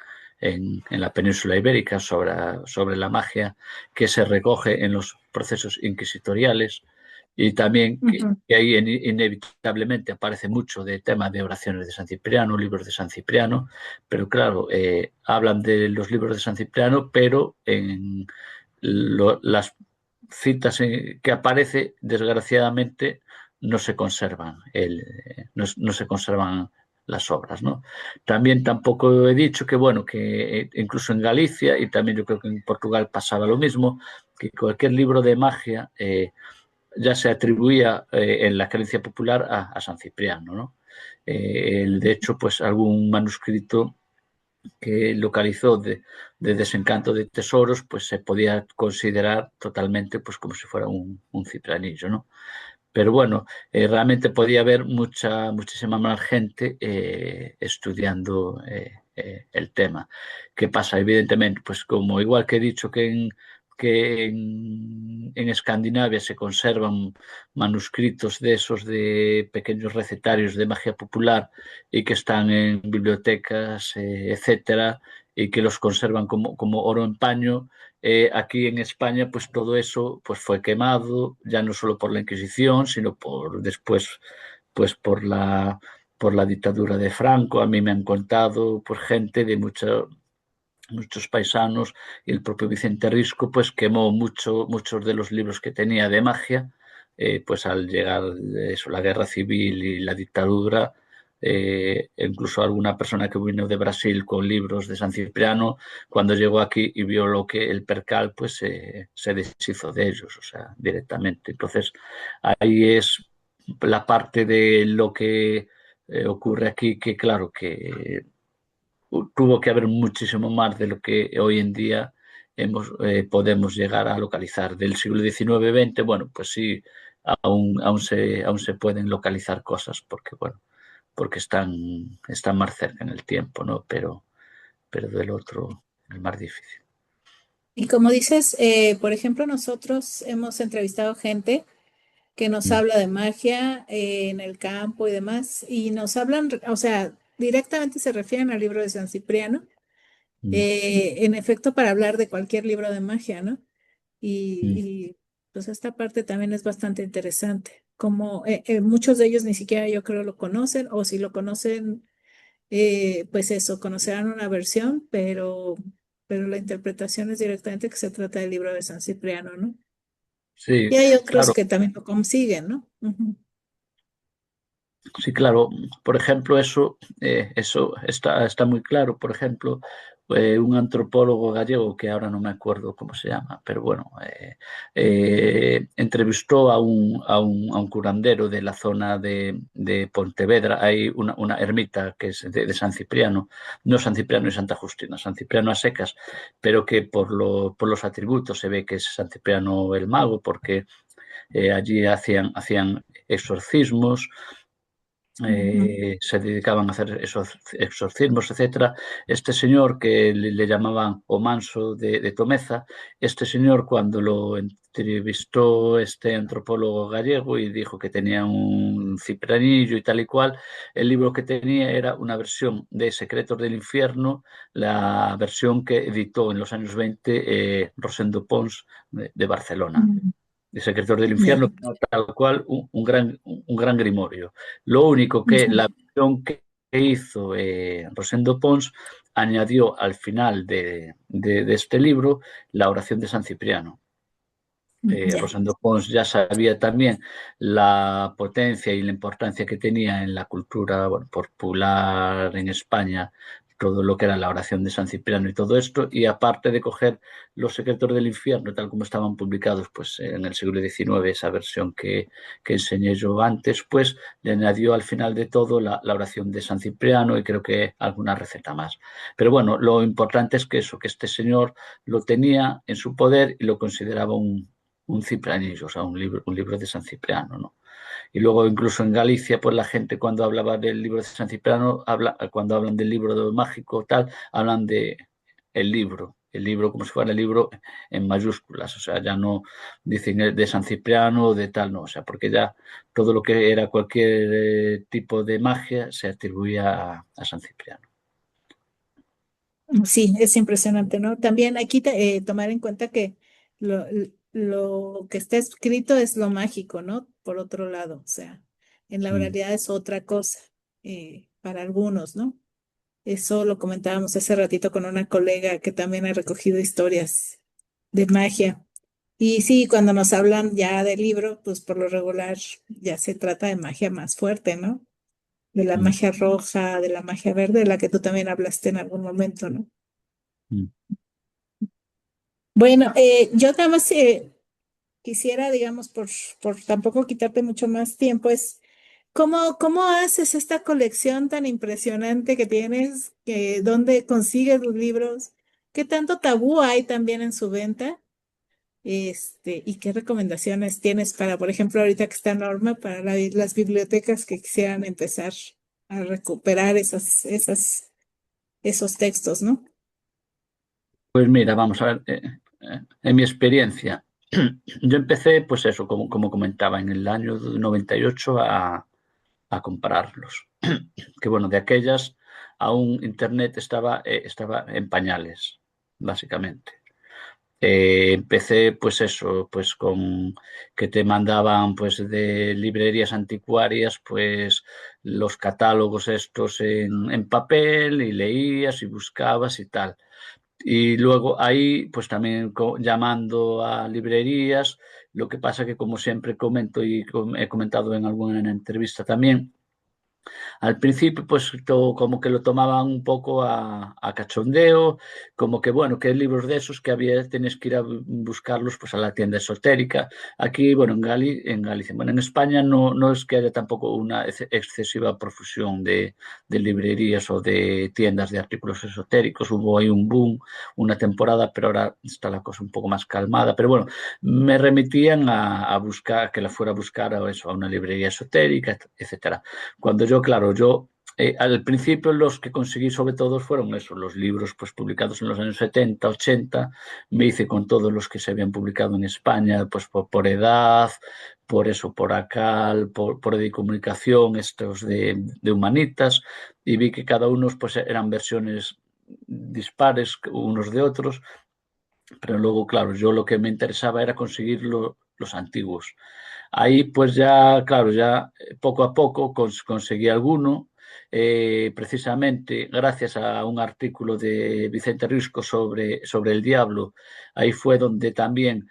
la península ibérica, sobre la magia que se recoge en los procesos inquisitoriales, y también Ujú. que ahí inevitablemente aparece mucho de tema de oraciones de San Cipriano, libros de San Cipriano. Pero claro, hablan de los libros de San Cipriano, pero en las citas que aparece, desgraciadamente, no se conservan, no se conservan las obras, ¿no? También tampoco he dicho que, bueno, que incluso en Galicia, y también yo creo que en Portugal pasaba lo mismo, que cualquier libro de magia ya se atribuía en la creencia popular a San Cipriano, ¿no? De hecho, pues algún manuscrito que localizó de desencanto de tesoros, pues se podía considerar totalmente, pues, como si fuera un cipranillo, ¿no? Pero bueno, realmente podía haber muchísima más gente estudiando el tema. ¿Qué pasa? Evidentemente, pues como igual que he dicho que en Escandinavia se conservan manuscritos de esos, de pequeños recetarios de magia popular, y que están en bibliotecas, etcétera, y que los conservan como oro en paño. Aquí en España, pues todo eso pues fue quemado, ya no solo por la Inquisición, sino después, pues por la dictadura de Franco. A mí me han contado por gente de muchos paisanos, y el propio Vicente Risco pues quemó muchos de los libros que tenía de magia, pues al llegar eso, la guerra civil y la dictadura, incluso alguna persona que vino de Brasil con libros de San Cipriano, cuando llegó aquí y vio lo que el percal, pues se deshizo de ellos, o sea, directamente. Entonces, ahí es la parte de lo que ocurre aquí, que claro, que tuvo que haber muchísimo más de lo que hoy en día podemos llegar a localizar. Del siglo XIX-XX, bueno, pues sí, aún se pueden localizar cosas porque, bueno, porque están más cerca en el tiempo, ¿no? Pero del otro es más difícil. Y como dices, por ejemplo, nosotros hemos entrevistado gente que nos Mm, habla de magia en el campo y demás, y nos hablan, o sea, directamente se refieren al libro de San Cipriano, mm, en efecto, para hablar de cualquier libro de magia, ¿no? mm. Y, pues esta parte también es bastante interesante, como muchos de ellos ni siquiera yo creo lo conocen, o si lo conocen, pues eso, conocerán una versión, pero la interpretación es directamente que se trata del libro de San Cipriano, ¿no? Y Sí, hay otros claro. que también lo consiguen, ¿no? Ujú. Sí, claro. Por ejemplo, eso está muy claro. Por ejemplo, un antropólogo gallego, que ahora no me acuerdo cómo se llama, pero bueno, entrevistó a un curandero de la zona de Pontevedra. Hay una ermita que es de San Cipriano, no San Cipriano y Santa Justina, San Cipriano a secas, pero que por los atributos se ve que es San Cipriano el mago, porque allí hacían exorcismos, Ujú. se dedicaban a hacer esos exorcismos, etcétera. Este señor que le llamaban O Manso de Tomeza, este señor cuando lo entrevistó este antropólogo gallego y dijo que tenía un cipranillo y tal y cual, el libro que tenía era una versión de Secretos del Infierno, la versión que editó en los años 20 Rosendo Pons de Barcelona, Mm. de Secretos del Ya. Infierno, tal cual un gran grimorio. Lo único que Ujú. la versión que hizo Rosendo Pons añadió al final de este libro la oración de San Cipriano. Ya. Rosendo Pons ya sabía también la potencia y la importancia que tenía en la cultura, bueno, popular en España, todo lo que era la oración de San Cipriano y todo esto, y aparte de coger los secretos del infierno, tal como estaban publicados pues, en el siglo XIX, esa versión que enseñé yo antes, pues le añadió al final de todo la oración de San Cipriano y creo que alguna receta más. Pero bueno, lo importante es que eso, que este señor lo tenía en su poder y lo consideraba un cipranillo, o sea, un libro de San Cipriano, ¿no? Y luego incluso en Galicia, pues la gente cuando hablaba del libro de San Cipriano, cuando hablan del libro mágico, tal, hablan de el libro como si fuera el libro en mayúsculas, o sea, ya no dicen de San Cipriano o de tal, no, o sea, porque ya todo lo que era cualquier tipo de magia se atribuía a San Cipriano. Sí, es impresionante, ¿no? También aquí tomar en cuenta que lo que está escrito es lo mágico, ¿no? Por otro lado, o sea, en la Mm, realidad es otra cosa para algunos, ¿no? Eso lo comentábamos hace ratito con una colega que también ha recogido historias de magia. Y sí, cuando nos hablan ya del libro, pues por lo regular ya se trata de magia más fuerte, ¿no? De la mm, magia roja, de la magia verde, de la que tú también hablaste en algún momento, ¿no? mm. Bueno, yo nada más quisiera, digamos, por tampoco quitarte mucho más tiempo, es cómo haces esta colección tan impresionante que tienes, dónde consigues los libros, qué tanto tabú hay también en su venta, y qué recomendaciones tienes para, por ejemplo, ahorita que está Norma, para las bibliotecas que quisieran empezar a recuperar esos textos, ¿no? Pues mira, vamos a ver, en mi experiencia, yo empecé, pues eso, como comentaba, en el año 98 a comprarlos. Que bueno, de aquellas aún Internet estaba en pañales, básicamente. Empecé pues eso, pues con que te mandaban pues de librerías anticuarias pues los catálogos estos en papel y leías y buscabas y tal. Y luego ahí, pues también llamando a librerías, lo que pasa que como siempre comento y he comentado en alguna entrevista también, Al principio, pues como que lo tomaban un poco a cachondeo, como que, bueno, que libros de esos que había, tenías que ir a buscarlos pues a la tienda esotérica. Aquí, bueno, en Galicia, bueno, en España no es que haya tampoco una excesiva profusión de librerías o de tiendas de artículos esotéricos. Hubo ahí un boom, una temporada, pero ahora está la cosa un poco más calmada. Pero bueno, me remitían a buscar, que la fuera a buscar a eso, a una librería esotérica, etcétera. Cuando yo, claro, al principio los que conseguí sobre todo fueron esos, los libros pues publicados en los años 70, 80, me hice con todos los que se habían publicado en España, pues por edad, por eso, por ACAL, por de comunicación, estos de humanitas, y vi que cada uno pues eran versiones dispares unos de otros, pero luego, claro, yo lo que me interesaba era conseguir los antiguos. Ahí pues ya, claro, ya poco a poco conseguí alguno, precisamente gracias a un artículo de Vicente Risco sobre el diablo. Ahí fue donde también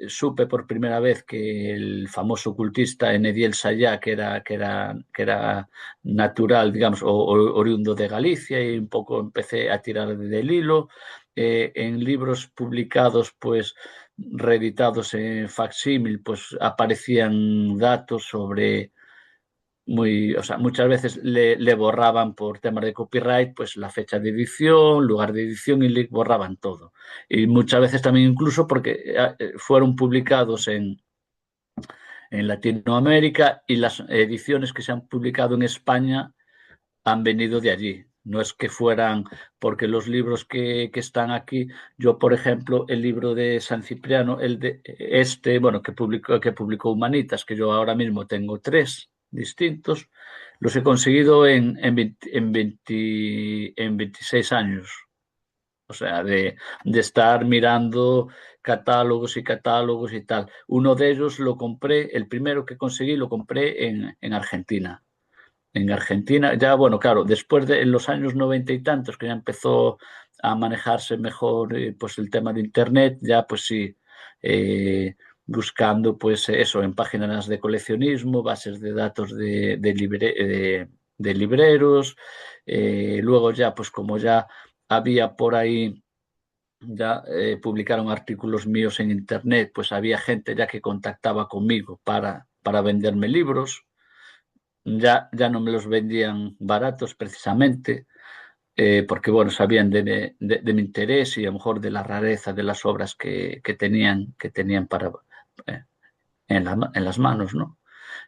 supe por primera vez que el famoso ocultista Enediel Sayá, que era natural, digamos, oriundo de Galicia, y un poco empecé a tirar del hilo. En libros publicados, pues reeditados en facsímil, pues aparecían datos sobre o sea, muchas veces le borraban por temas de copyright, pues la fecha de edición, lugar de edición, y le borraban todo. Y muchas veces también incluso porque fueron publicados en Latinoamérica, y las ediciones que se han publicado en España han venido de allí. No es que fueran, porque los libros que están aquí, yo por ejemplo, el libro de San Cipriano, bueno, que publicó Humanitas, que yo ahora mismo tengo 3 distintos, los he conseguido en 26 años. O sea, de estar mirando catálogos y catálogos y tal. Uno de ellos lo compré, el primero que conseguí lo compré en Argentina. En Argentina, ya bueno, claro, después de en los años 90 y tantos, que ya empezó a manejarse mejor pues el tema de Internet, ya pues sí, buscando pues eso en páginas de coleccionismo, bases de datos de libreros, luego ya pues como ya había por ahí, ya publicaron artículos míos en Internet, pues había gente ya que contactaba conmigo para venderme libros. Ya no me los vendían baratos precisamente, porque bueno, sabían de mi interés y a lo mejor de la rareza de las obras que tenían eh, en las manos, ¿no?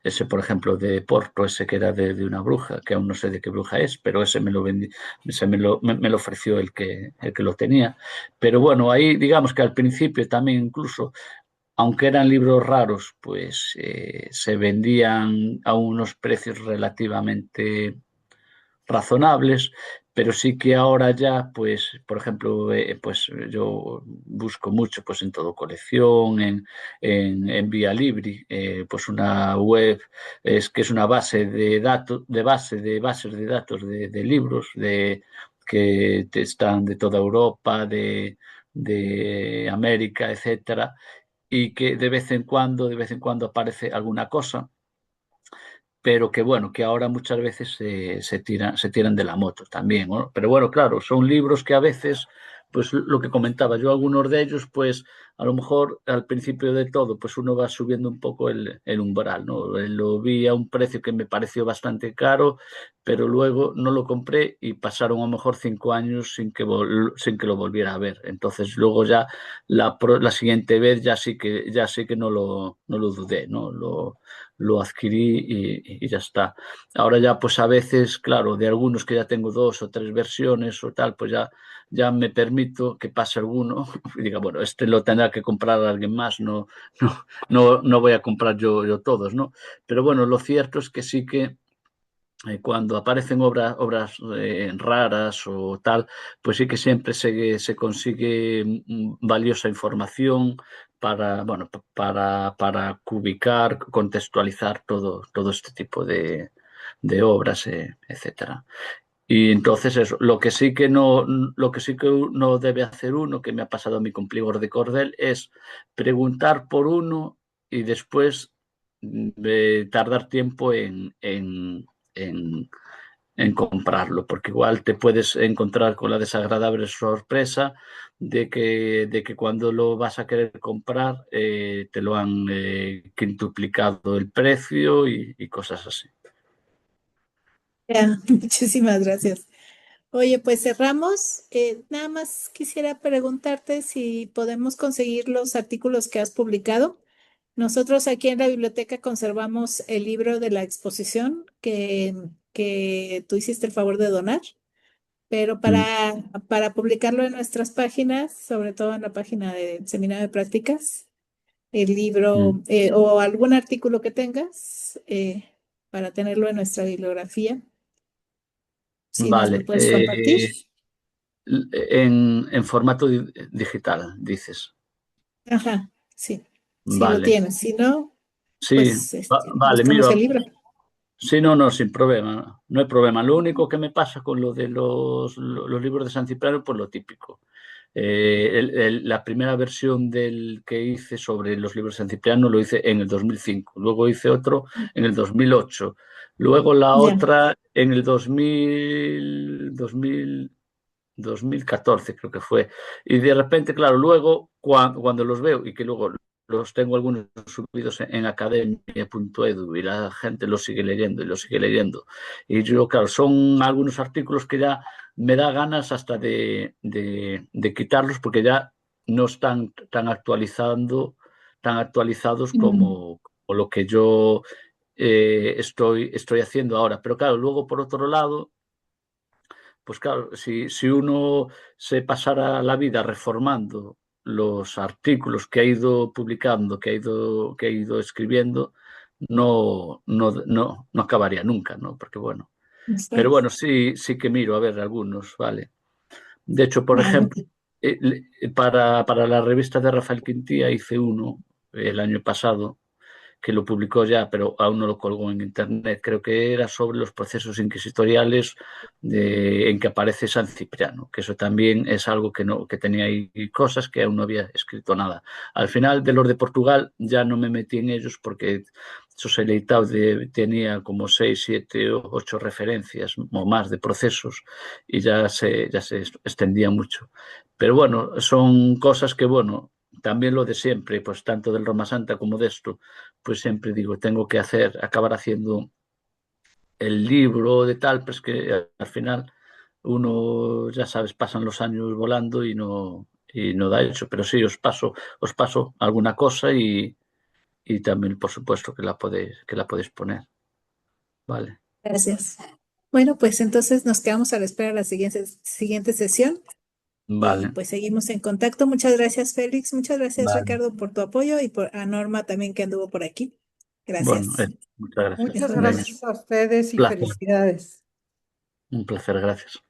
Ese, por ejemplo, de Porto, ese que era de una bruja, que aún no sé de qué bruja es, pero ese me lo vendí, me lo ofreció el que lo tenía. Pero bueno, ahí digamos que al principio también incluso, aunque eran libros raros, pues se vendían a unos precios relativamente razonables, pero sí que ahora ya, pues, por ejemplo, pues yo busco mucho pues en todo colección, en Vía Libre, pues una web que es una base de datos, de bases de datos de libros que están de toda Europa, de América, etcétera, y que de vez en cuando aparece alguna cosa, pero que bueno, que ahora muchas veces se tiran de la moto también, ¿no? Pero bueno, claro, son libros que a veces, pues lo que comentaba yo, algunos de ellos, pues a lo mejor al principio de todo, pues uno va subiendo un poco el umbral, ¿no? Lo vi a un precio que me pareció bastante caro, pero luego no lo compré y pasaron a lo mejor 5 años sin que lo volviera a ver. Entonces luego ya la siguiente vez ya sí que no lo dudé, ¿no? Lo adquirí y ya está. Ahora ya pues a veces, claro, de algunos que ya tengo 2 o 3 versiones o tal, pues ya me permito que pase alguno y diga, bueno, este lo tendrá que comprar alguien más, no voy a comprar yo todos, ¿no? Pero bueno, lo cierto es que sí que cuando aparecen obras raras o tal, pues sí que siempre se consigue valiosa información para, bueno, para ubicar, contextualizar todo este tipo de obras, etcétera. Y entonces eso, lo que sí que no debe hacer uno, que me ha pasado a mí con Pliegos de Cordel, es preguntar por uno y después tardar tiempo en comprarlo, porque igual te puedes encontrar con la desagradable sorpresa de que cuando lo vas a querer comprar te lo han quintuplicado el precio y cosas así. Ya, muchísimas gracias. Oye, pues cerramos. Nada más quisiera preguntarte si podemos conseguir los artículos que has publicado. Nosotros aquí en la biblioteca conservamos el libro de la exposición que tú hiciste el favor de donar, pero Mm, para publicarlo en nuestras páginas, sobre todo en la página de Seminario de Prácticas, el mm. libro o algún artículo que tengas para tenerlo en nuestra bibliografía, si nos lo Vale. puedes compartir. En formato digital, dices. Ajá, sí, si lo Vale. tienes. Si no, Sí, pues vale, buscamos mira. el libro. Sí, no, no, sin problema, no hay problema. Lo único que me pasa con lo de los libros de San Cipriano, pues lo típico. La primera versión del que hice sobre los libros de San Cipriano lo hice en el 2005, luego hice otro en el 2008, luego la Ya, otra en el 2014 creo que fue. Y de repente, claro, luego cuando los veo y que luego los tengo algunos subidos en academia.edu y la gente los sigue leyendo y los sigue leyendo. Y yo, claro, son algunos artículos que ya me da ganas hasta de quitarlos porque ya no están tan actualizados mm, como lo que yo estoy haciendo ahora. Pero claro, luego por otro lado, pues claro, si uno se pasara la vida reformando los artículos que ha ido publicando, que ha ido escribiendo, no acabaría nunca, ¿no? Porque bueno, pero exacto. bueno, sí que miro, a ver, algunos, ¿vale? De hecho, por Ah, ejemplo, para la revista de Rafael Quintía hice uno el año pasado que lo publicó ya, pero aún no lo colgó en internet. Creo que era sobre los procesos inquisitoriales en que aparece San Cipriano, que eso también es algo que, no, que tenía ahí cosas que aún no había escrito nada. Al final de los de Portugal ya no me metí en ellos porque Soseleitao tenía como 6, 7 o 8 referencias o más de procesos y ya se extendía mucho. Pero bueno, son cosas que, bueno, también lo de siempre, pues tanto del Roma Santa como de esto, pues siempre digo, tengo que acabar haciendo el libro de tal, pues que al final uno, ya sabes, pasan los años volando y no da hecho, pero sí, os paso alguna cosa y también, por supuesto, que la podéis poner, ¿vale? gracias. Bueno, pues entonces nos quedamos a la espera de la siguiente sesión y Vale, pues seguimos en contacto. Muchas gracias, Félix. Muchas gracias, vale. Ricardo, por tu apoyo y por a Norma también que anduvo por aquí. Bueno, Gracias. muchas gracias. Nos Muchas Venga, vemos. gracias a ustedes y placer, felicidades. un placer, gracias.